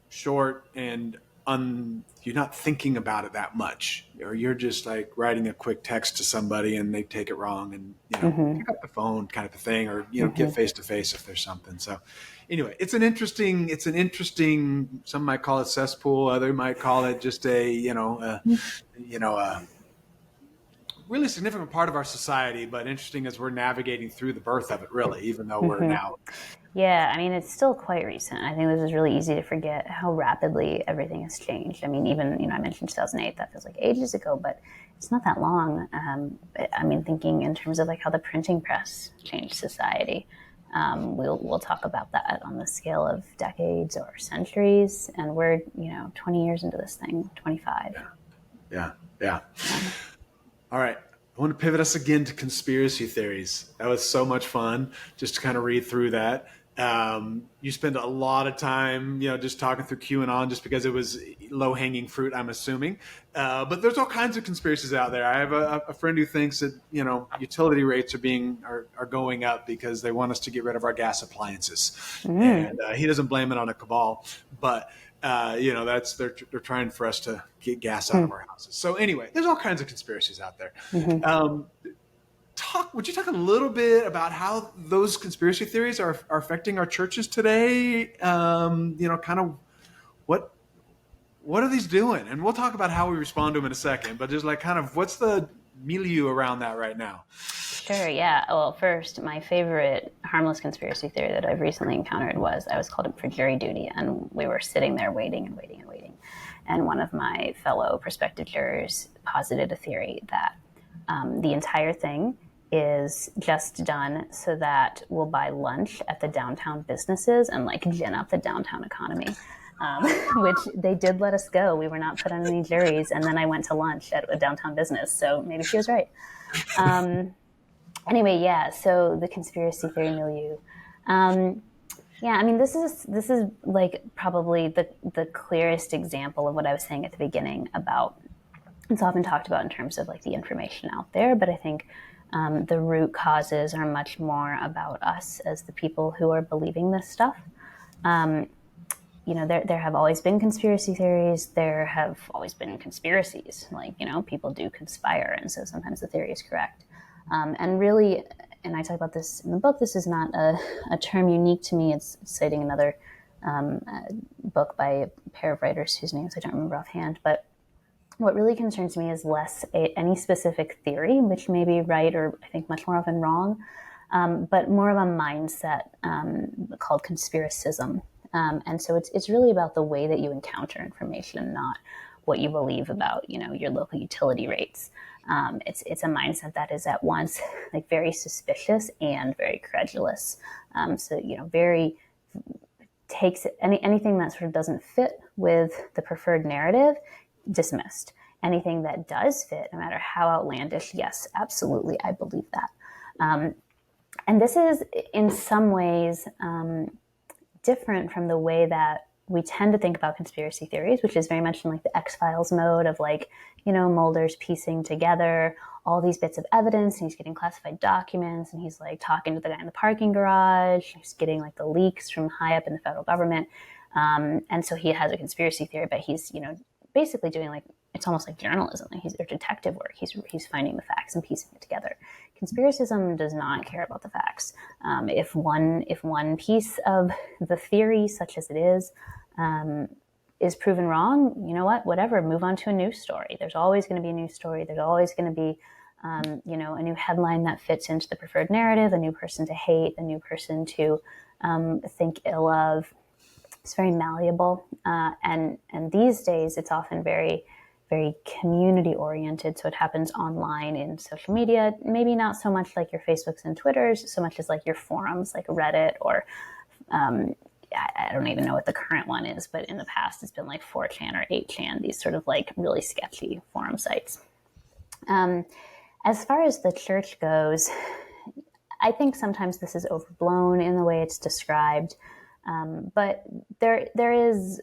short and you're not thinking about it that much, or you're just like writing a quick text to somebody and they take it wrong and pick up the phone kind of a thing, or get face to face if there's something. So anyway, it's an interesting, some might call it cesspool, other might call it just a really significant part of our society, but interesting as we're navigating through the birth of it, really, even though we're now. Yeah, I mean, it's still quite recent. I think this is really easy to forget how rapidly everything has changed. I mean, even, I mentioned 2008, that feels like ages ago, but it's not that long. I mean, thinking in terms of like how the printing press changed society, we'll talk about that on the scale of decades or centuries, and we're, 20 years into this thing, 25. Yeah. All right. I want to pivot us again to conspiracy theories. That was so much fun just to kind of read through that. You spend a lot of time, just talking through QAnon just because it was low-hanging fruit, I'm assuming. But there's all kinds of conspiracies out there. I have a friend who thinks that, utility rates are going up because they want us to get rid of our gas appliances. And he doesn't blame it on a cabal. But they're trying for us to get gas out of our houses. So anyway, there's all kinds of conspiracies out there. Would you talk a little bit about how those conspiracy theories are affecting our churches today? Kind of what are these doing? And we'll talk about how we respond to them in a second, but just like kind of what's the milieu around that right now? Sure, yeah. Well, first, my favorite harmless conspiracy theory that I've recently encountered was I was called up for jury duty, and we were sitting there waiting and waiting and waiting. And one of my fellow prospective jurors posited a theory that the entire thing is just done so that we'll buy lunch at the downtown businesses and like gin up the downtown economy. Which they did let us go. We were not put on any juries. And then I went to lunch at a downtown business. So maybe she was right. Anyway, yeah. So the conspiracy theory milieu. Yeah, I mean, this is like probably the clearest example of what I was saying at the beginning about, it's often talked about in terms of like the information out there, but I think the root causes are much more about us as the people who are believing this stuff. There have always been conspiracy theories. There have always been conspiracies. Like, people do conspire. And so sometimes the theory is correct. And really, and I talk about this in the book, this is not a term unique to me. It's citing another book by a pair of writers whose names I don't remember offhand. But what really concerns me is less any specific theory, which may be right or I think much more often wrong, but more of a mindset called conspiracism. And so it's really about the way that you encounter information, not what you believe about, your local utility rates. It's a mindset that is at once like very suspicious and very credulous. Very takes anything that sort of doesn't fit with the preferred narrative, dismissed. Anything that does fit, no matter how outlandish, yes, absolutely, I believe that. And this is in some ways different from the way that we tend to think about conspiracy theories, which is very much in like the X-Files mode of like, Mulder's piecing together all these bits of evidence, and he's getting classified documents, and he's like talking to the guy in the parking garage, he's getting like the leaks from high up in the federal government. And so he has a conspiracy theory, but he's, basically doing like, it's almost like journalism, like he's or detective work. He's finding the facts and piecing it together. Conspiracism does not care about the facts. If one piece of the theory, such as it is proven wrong, you know what? Whatever. Move on to a new story. There's always going to be a new story. There's always going to be, a new headline that fits into the preferred narrative, a new person to hate, a new person to think ill of. It's very malleable, and these days it's often very, very community oriented. So it happens online in social media, maybe not so much like your Facebooks and Twitters, so much as like your forums, like Reddit or I don't even know what the current one is, but in the past it's been like 4chan or 8chan, these sort of like really sketchy forum sites. As far as the church goes, I think sometimes this is overblown in the way it's described. But there is,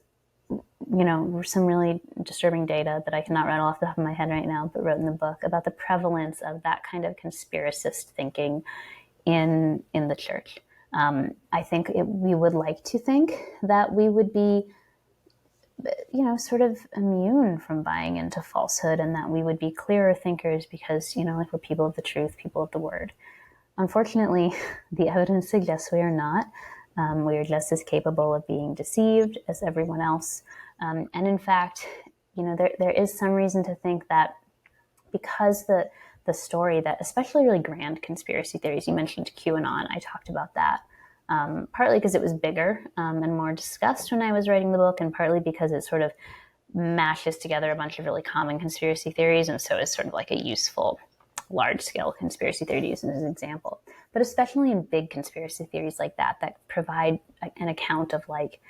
some really disturbing data that I cannot rattle off the top of my head right now, but wrote in the book about the prevalence of that kind of conspiracist thinking in the church. I think we would like to think that we would be, sort of immune from buying into falsehood, and that we would be clearer thinkers because, like we're people of the truth, people of the word. Unfortunately, the evidence suggests we are not. We are just as capable of being deceived as everyone else. And in fact, there is some reason to think that because the story that, especially really grand conspiracy theories, you mentioned QAnon, I talked about that, partly because it was bigger and more discussed when I was writing the book, and partly because it sort of mashes together a bunch of really common conspiracy theories, and so it's sort of like a useful large-scale conspiracy theory to use as an example. But especially in big conspiracy theories like that provide an account of like,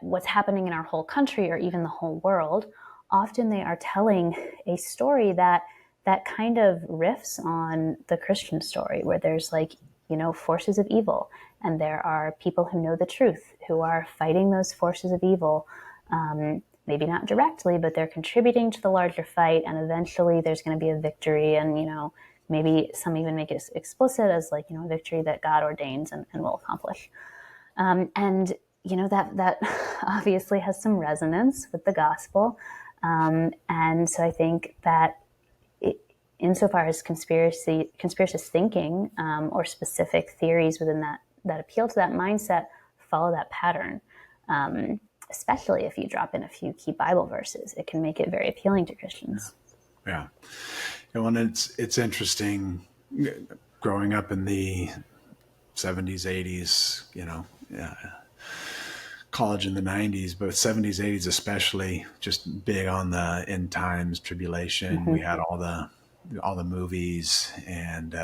what's happening in our whole country or even the whole world, often they are telling a story that kind of riffs on the Christian story, where there's like, forces of evil, and there are people who know the truth, who are fighting those forces of evil, maybe not directly, but they're contributing to the larger fight, and eventually there's going to be a victory, and, maybe some even make it explicit as like, a victory that God ordains and will accomplish. And that obviously has some resonance with the gospel. And so I think that insofar as conspiracist thinking or specific theories within that appeal to that mindset follow that pattern, especially if you drop in a few key Bible verses, it can make it very appealing to Christians. Yeah. And it's interesting growing up in the 70s, 80s, college in the 90s, but 70s, 80s especially, just big on the end times, tribulation. We had all the movies and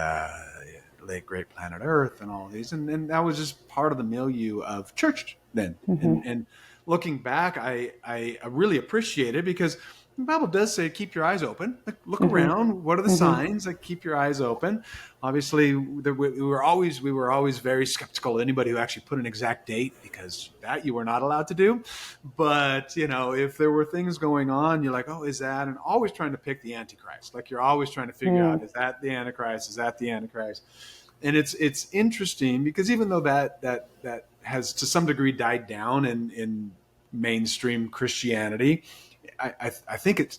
Late Great Planet Earth and all these, and that was just part of the milieu of church then. And looking back, I really appreciate it, because the Bible does say keep your eyes open. Like, look around. What are the signs? Like, keep your eyes open. Obviously, we were always very skeptical of anybody who actually put an exact date, because that you were not allowed to do. But if there were things going on, you're like, oh, is that? And always trying to pick the Antichrist. Like, you're always trying to figure out, is that the Antichrist? Is that the Antichrist? And it's interesting, because even though that has to some degree died down in mainstream Christianity, I think it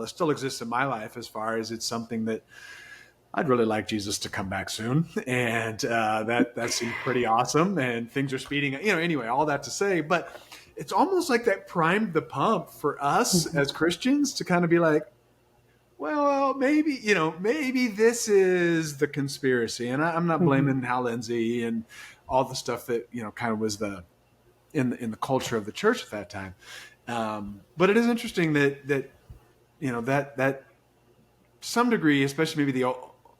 still exists in my life, as far as it's something that I'd really like Jesus to come back soon. And that seemed pretty awesome, and things are speeding, anyway, all that to say, but it's almost like that primed the pump for us as Christians to kind of be like, well, maybe this is the conspiracy. And I'm not blaming Hal Lindsey and all the stuff that, kind of was in the culture of the church at that time. But it is interesting that to some degree, especially maybe the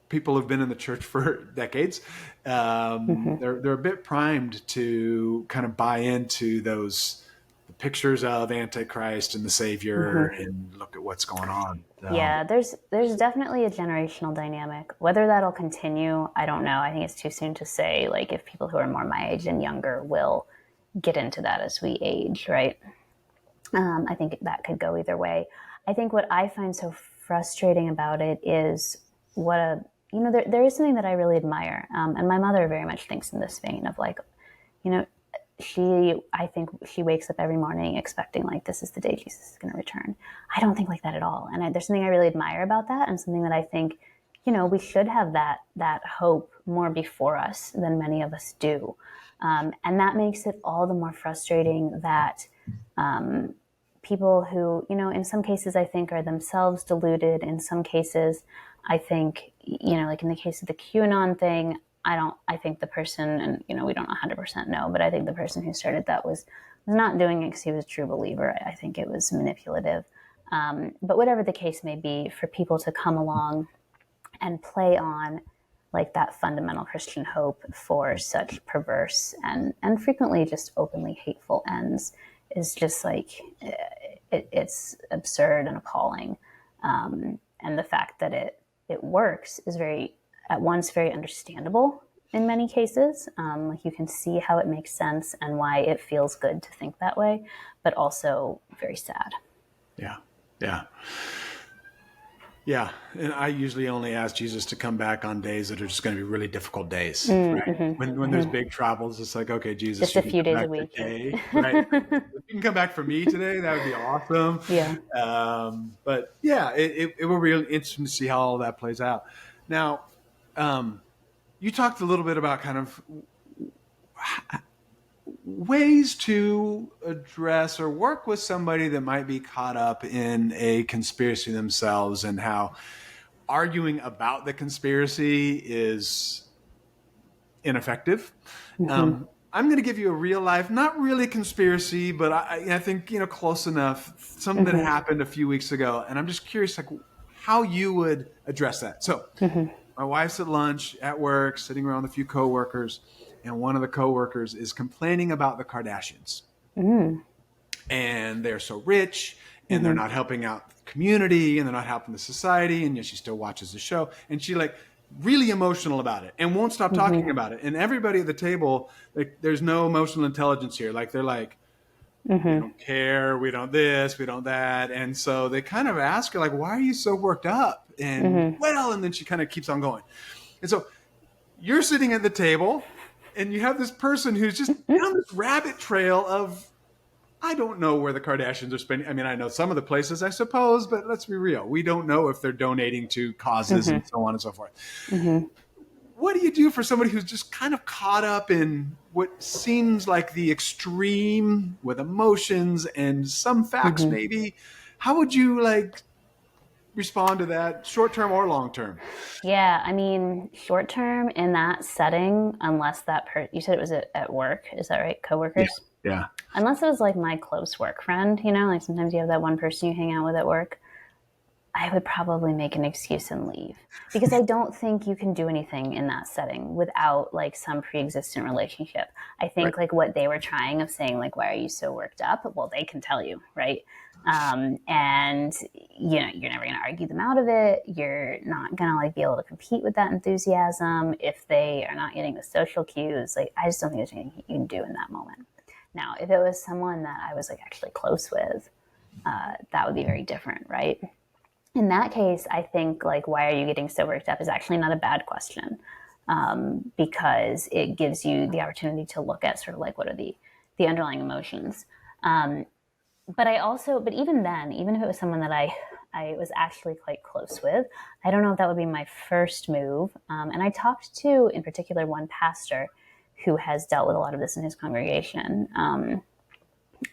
people who've been in the church for decades, they're a bit primed to kind of buy into the pictures of Antichrist and the Savior and look at what's going on. Yeah, there's definitely a generational dynamic. Whether that'll continue, I don't know. I think it's too soon to say, like, if people who are more my age and younger will get into that as we age, right? I think that could go either way. I think what I find so frustrating about it is there is something that I really admire. And my mother very much thinks in this vein of, like, I think she wakes up every morning expecting, like, this is the day Jesus is going to return. I don't think like that at all. And there's something I really admire about that, and something that I think, we should have that hope more before us than many of us do. And that makes it all the more frustrating that people who, in some cases I think are themselves deluded. In some cases, I think, like in the case of the QAnon thing, I think the person, and, we don't 100% know, but I think the person who started that was not doing it because he was a true believer. I think it was manipulative. But whatever the case may be, for people to come along and play on, like, that fundamental Christian hope for such perverse and frequently just openly hateful ends is just, like, it's absurd and appalling. And the fact that it works is at once very understandable in many cases. Like, you can see how it makes sense and why it feels good to think that way, but also very sad. Yeah. And I usually only ask Jesus to come back on days that are just going to be really difficult days, right? When there's big troubles, it's like, okay, Jesus, just a few days a week. Today, right? If you can come back for me today, that would be awesome. Yeah. But yeah, it will be really interesting to see how all that plays out. Now, you talked a little bit about kind of ways to address or work with somebody that might be caught up in a conspiracy themselves, and how arguing about the conspiracy is ineffective. I'm going to give you a real life, not really conspiracy, but I think, close enough, something that happened a few weeks ago. And I'm just curious, like, how you would address that. So my wife's at lunch at work, sitting around with a few coworkers, and one of the coworkers is complaining about the Kardashians. And they're so rich, and they're not helping out the community, and they're not helping the society, and yet she still watches the show. And she, like, really emotional about it and won't stop talking about it. And everybody at the table, like, there's no emotional intelligence here. Like, they're like, we don't care, we don't this, we don't that. And so they kind of ask her, like, why are you so worked up? And and then she kind of keeps on going. And so you're sitting at the table, And you have this person who's just down this rabbit trail of, I don't know where the Kardashians are spending. I mean, I know some of the places, I suppose, but let's be real. We don't know if they're donating to causes and so on and so forth. What do you do for somebody who's just kind of caught up in what seems like the extreme with emotions and some facts maybe? How would you respond to that, short term or long term? Yeah, I mean, short term in that setting, unless that you said it was at work, is that right? Coworkers? Yeah. Unless it was like my close work friend, like sometimes you have that one person you hang out with at work, I would probably make an excuse and leave, because I don't think you can do anything in that setting without like some pre-existent relationship. I think like what they were trying of saying, like, why are you so worked up? Well, they can tell you, right? And you're never going to argue them out of it. You're not going to like be able to compete with that enthusiasm if they are not getting the social cues. Like, I just don't think there's anything you can do in that moment. Now, if it was someone that I was like actually close with, that would be very different, right? In that case, I think like, why are you getting so worked up is actually not a bad question, because it gives you the opportunity to look at sort of like what are the underlying emotions. But even then, even if it was someone that I was actually quite close with, I don't know if that would be my first move. And I talked to, in particular, one pastor who has dealt with a lot of this in his congregation.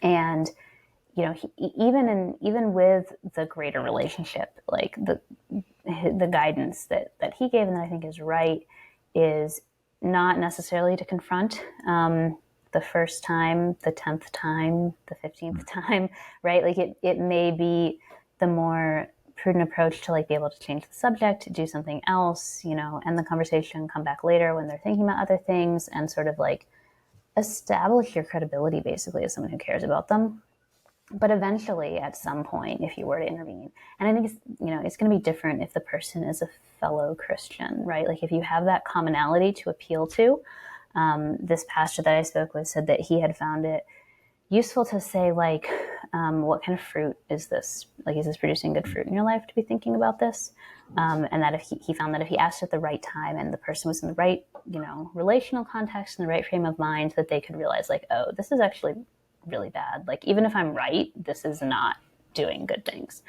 And even with the greater relationship, like the guidance that he gave and that I think is right is not necessarily to confront the first time, the 10th time, the 15th time, right? Like it may be the more prudent approach to like be able to change the subject, do something else, end the conversation, come back later when they're thinking about other things, and sort of like establish your credibility basically as someone who cares about them. But eventually, at some point, if you were to intervene, and I think it's going to be different if the person is a fellow Christian, right? Like if you have that commonality to appeal to. This pastor that I spoke with said that he had found it useful to say, like, what kind of fruit is this? Like, is this producing good fruit in your life to be thinking about this? And that if he found that if he asked at the right time and the person was in the right, relational context and the right frame of mind, that they could realize, like, oh, this is actually really bad. Like, even if I'm right, this is not doing good things.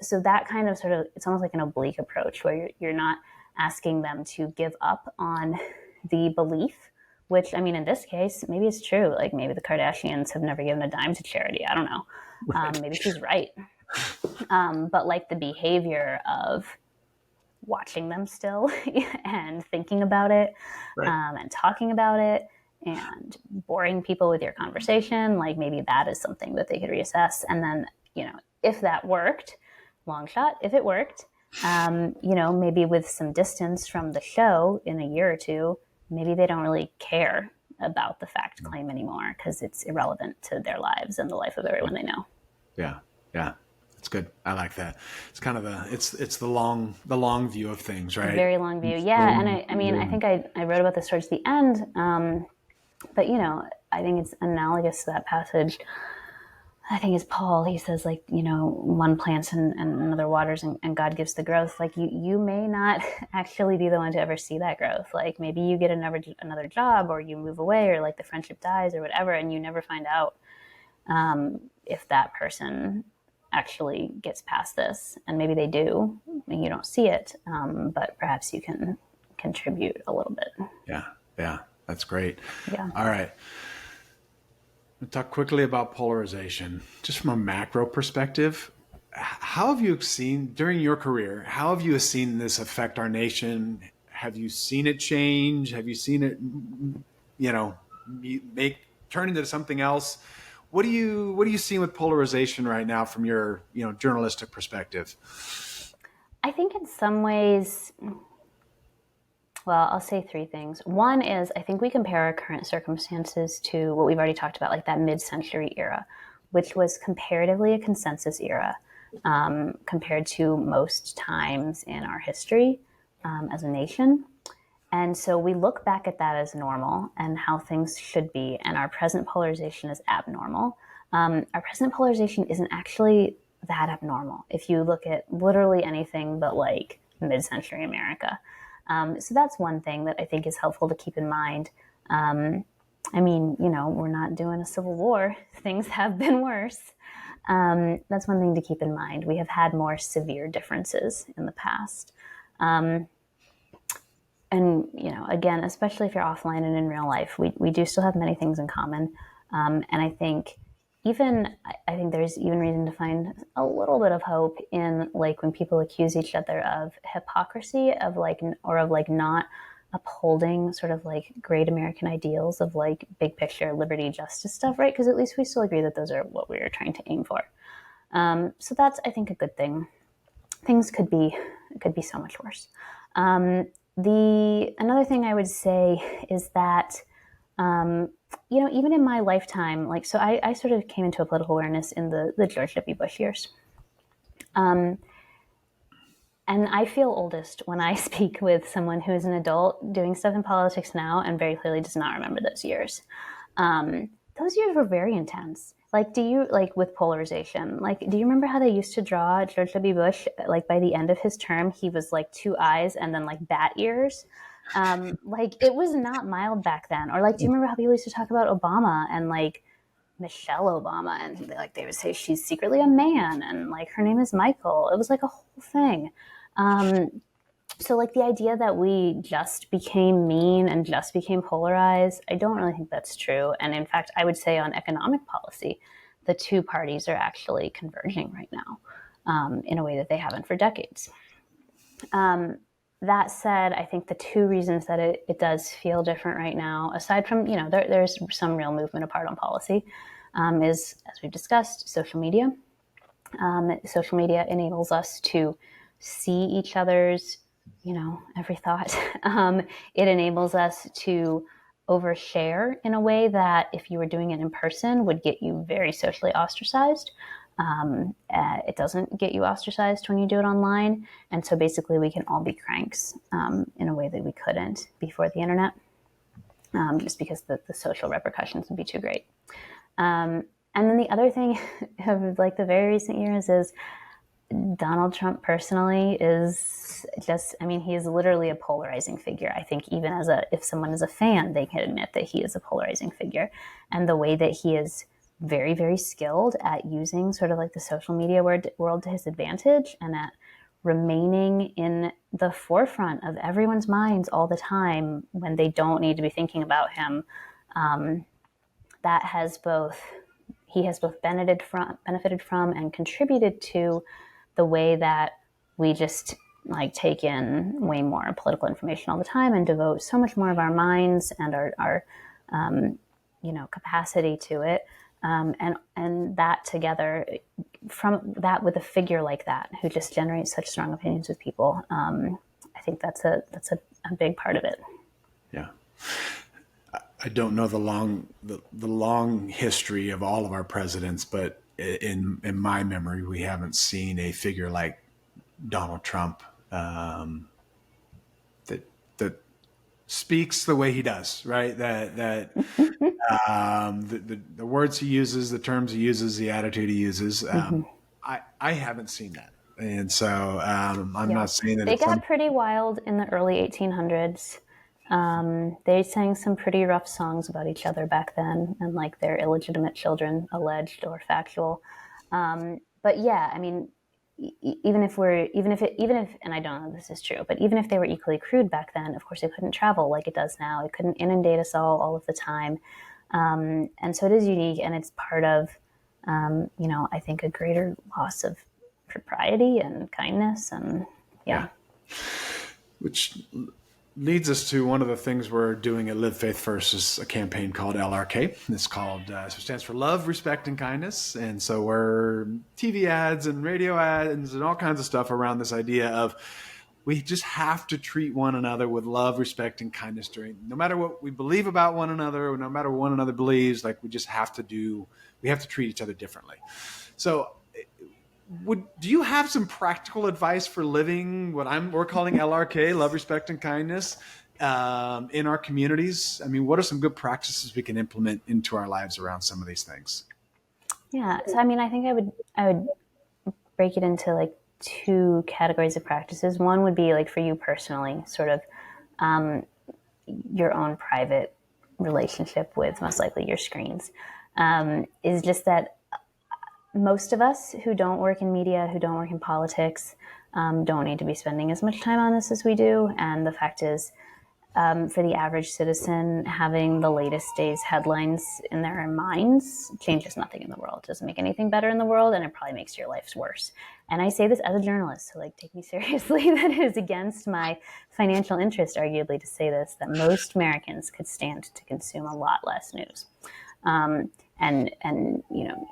So that kind of sort of, it's almost like an oblique approach where you're not asking them to give up on the belief, which, I mean, in this case, maybe it's true. Like maybe the Kardashians have never given a dime to charity. I don't know. Maybe she's right. But like the behavior of watching them still and thinking about it, and talking about it and boring people with your conversation, like maybe that is something that they could reassess. And then, if that worked, long shot, if it worked, maybe with some distance from the show in a year or two, maybe they don't really care about the fact claim anymore because it's irrelevant to their lives and the life of everyone they know. Yeah. That's good. I like that. It's kind of it's the long view of things, right? Very long view. Yeah. And I think I wrote about this towards the end. But I think it's analogous to that passage. I think it's Paul. He says, like, one plants and another waters and God gives the growth. Like you may not actually be the one to ever see that growth. Like maybe you get another job, or you move away, or like the friendship dies or whatever, and you never find out if that person actually gets past this. And maybe they do, and you don't see it, but perhaps you can contribute a little bit. Yeah, that's great. Yeah. All right. We'll talk quickly about polarization, just from a macro perspective. How have you seen, during your career, how have you seen this affect our nation? Have you seen it change? Have you seen it, turn into something else? What do you see with polarization right now from your, journalistic perspective? I think in some ways, well, I'll say three things. One is I think we compare our current circumstances to what we've already talked about, like that mid-century era, which was comparatively a consensus era compared to most times in our history as a nation. And so we look back at that as normal and how things should be, and our present polarization is abnormal. Our present polarization isn't actually that abnormal if you look at literally anything but like mid-century America. So that's one thing that I think is helpful to keep in mind. I mean, we're not doing a civil war. Things have been worse. That's one thing to keep in mind. We have had more severe differences in the past. And, again, especially if you're offline and in real life, we do still have many things in common. And I think there's even reason to find a little bit of hope in like when people accuse each other of hypocrisy of not upholding sort of like great American ideals of like big picture liberty, justice stuff, right? Because at least we still agree that those are what we are trying to aim for. So that's, I think, a good thing. Things could be so much worse. Another thing I would say is that, even in my lifetime, like, so I sort of came into a political awareness in the George W. Bush years. And I feel oldest when I speak with someone who is an adult doing stuff in politics now and very clearly does not remember those years. Those years were very intense. Like, with polarization, like, do you remember how they used to draw George W. Bush? Like, by the end of his term, he was like 2 eyes and then like bat ears. Like, it was not mild back then. Or like, do you remember how people used to talk about Obama and like Michelle Obama, and they would say she's secretly a man and like her name is Michael. It was like a whole thing. So like the idea that we just became mean and just became polarized, I don't really think that's true. And in fact, I would say on economic policy, the two parties are actually converging right now in a way that they haven't for decades. That said, I think the two reasons that it does feel different right now, aside from, there's some real movement apart on policy, is, as we've discussed, social media. Social media enables us to see each other's, every thought. It enables us to overshare in a way that if you were doing it in person would get you very socially ostracized. It doesn't get you ostracized when you do it online. And so basically we can all be cranks in a way that we couldn't before the internet, just because the social repercussions would be too great. And then the other thing of like the very recent years is Donald Trump personally is just, he is literally a polarizing figure. I think even if someone is a fan, they can admit that he is a polarizing figure. And the way that he is very, very skilled at using sort of like the social media world to his advantage and at remaining in the forefront of everyone's minds all the time when they don't need to be thinking about him, he has both benefited from and contributed to the way that we just like take in way more political information all the time and devote so much more of our minds and our capacity to it. And that together, from that with a figure like that who just generates such strong opinions with people, I think that's a big part of it. Yeah. I don't know the long history of all of our presidents, but in my memory, we haven't seen a figure like Donald Trump that speaks the way he does, right? That the words he uses, the terms he uses, the attitude he uses. I haven't seen that, and so I'm not saying that they got pretty wild in the early 1800s. They sang some pretty rough songs about each other back then, and like their illegitimate children, alleged or factual. But yeah, even if, and I don't know if this is true, but even if they were equally crude back then, of course it couldn't travel like it does now. It couldn't inundate us all of the time. And so it is unique, and it's part of, I think a greater loss of propriety and kindness, and yeah. Which leads us to one of the things we're doing at Live Faith First is a campaign called LRK. It's called, it stands for Love, Respect, and Kindness. And so we're TV ads and radio ads and all kinds of stuff around this idea of we just have to treat one another with love, respect, and kindness no matter what we believe about one another, or no matter what one another believes, like we have to treat each other differently. So do you have some practical advice for living what we're calling LRK, love, respect, and kindness, in our communities? What are some good practices we can implement into our lives around some of these things? Yeah. So, I think I would break it into like two categories of practices. One would be like for you personally, sort of, your own private relationship with most likely your screens, is just that most of us who don't work in media, who don't work in politics, don't need to be spending as much time on this as we do. And the fact is, for the average citizen, having the latest day's headlines in their minds changes nothing in the world. It doesn't make anything better in the world, and it probably makes your lives worse. And I say this as a journalist, so like take me seriously. That it is against my financial interest, arguably, to say this, that most Americans could stand to consume a lot less news. And you know,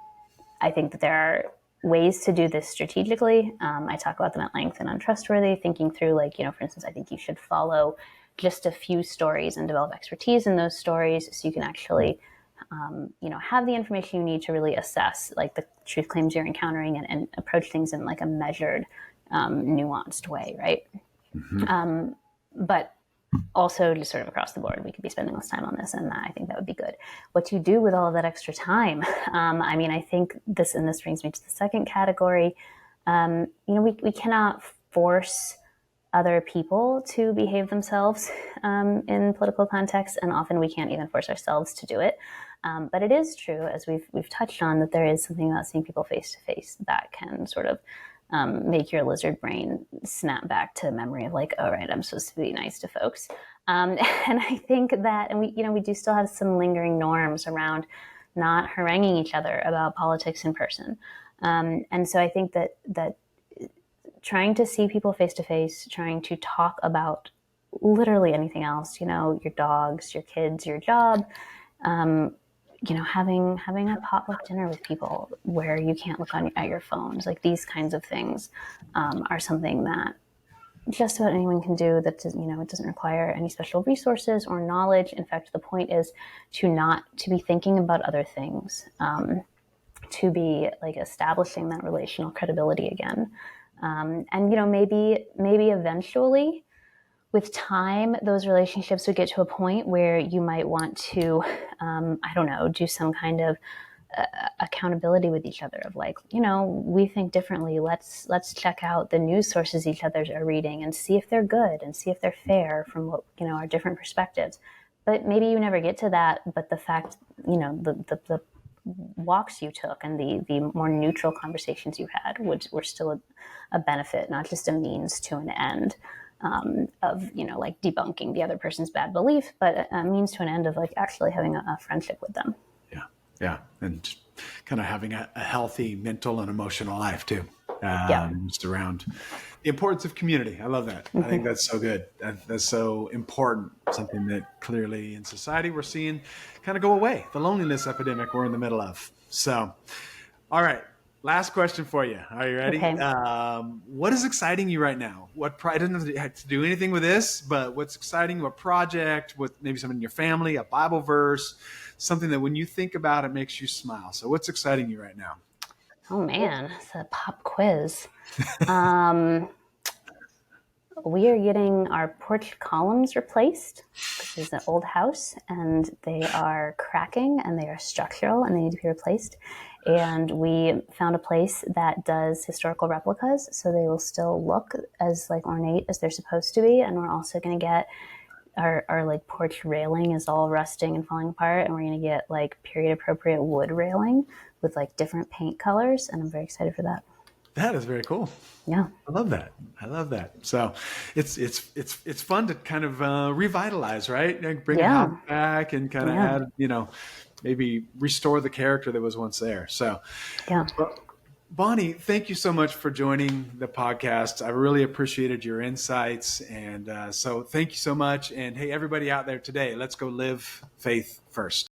I think that there are ways to do this strategically. I talk about them at length in Untrustworthy, thinking through, like, you know, for instance, I think you should follow just a few stories and develop expertise in those stories so you can actually, you know, have the information you need to really assess like the truth claims you're encountering and approach things in like a measured, nuanced way, right? Mm-hmm. But also just sort of across the board, we could be spending less time on this, and I think that would be good. What to do with all of that extra time? I mean, I think this brings me to the second category. You know, we cannot force other people to behave themselves in political contexts, and often we can't even force ourselves to do it. But it is true, as we've touched on, that there is something about seeing people face to face that can sort of make your lizard brain snap back to memory of like, oh, right, I'm supposed to be nice to folks. And I think that, and we do still have some lingering norms around not haranguing each other about politics in person. And so I think that trying to see people face to face, trying to talk about literally anything else, you know, your dogs, your kids, your job, you know, having a potluck dinner with people where you can't look at your phones, like these kinds of things are something that just about anyone can do. That doesn't, you know, it doesn't require any special resources or knowledge. In fact, the point is to be thinking about other things, to be like establishing that relational credibility again, and you know, maybe eventually, with time, those relationships would get to a point where you might want to, I don't know, do some kind of accountability with each other of like, you know, we think differently. Let's check out the news sources each other are reading and see if they're good and see if they're fair from what, you know, our different perspectives. But maybe you never get to that. But the fact, you know, the walks you took and the more neutral conversations you had were still a benefit, not just a means to an end. Of, you know, like debunking the other person's bad belief, but a means to an end of like actually having a friendship with them. Yeah. And kind of having a healthy mental and emotional life too. Just around the importance of community. I love that. Mm-hmm. I think that's so good. That's so important. Something that clearly in society we're seeing kind of go away. The loneliness epidemic we're in the middle of. So, all right. Last question for you. Are you ready? Okay. What is exciting you right now? I didn't have to do anything with this, but what's exciting you? A project with maybe something in your family, a Bible verse, something that when you think about it makes you smile. So what's exciting you right now? Oh man, it's a pop quiz. We are getting our porch columns replaced. This is an old house and they are cracking and they are structural and they need to be replaced. And we found a place that does historical replicas, so they will still look as like ornate as they're supposed to be. And we're also going to get our like porch railing is all rusting and falling apart, and we're going to get like period appropriate wood railing with like different paint colors. And I'm very excited for that. That is very cool. Yeah, I love that. So it's fun to kind of revitalize, right? Like bring a house back and kind of add, you know, maybe restore the character that was once there. So, yeah. Well, Bonnie, thank you so much for joining the podcast. I really appreciated your insights. And so thank you so much. And hey, everybody out there today, let's go live faith first.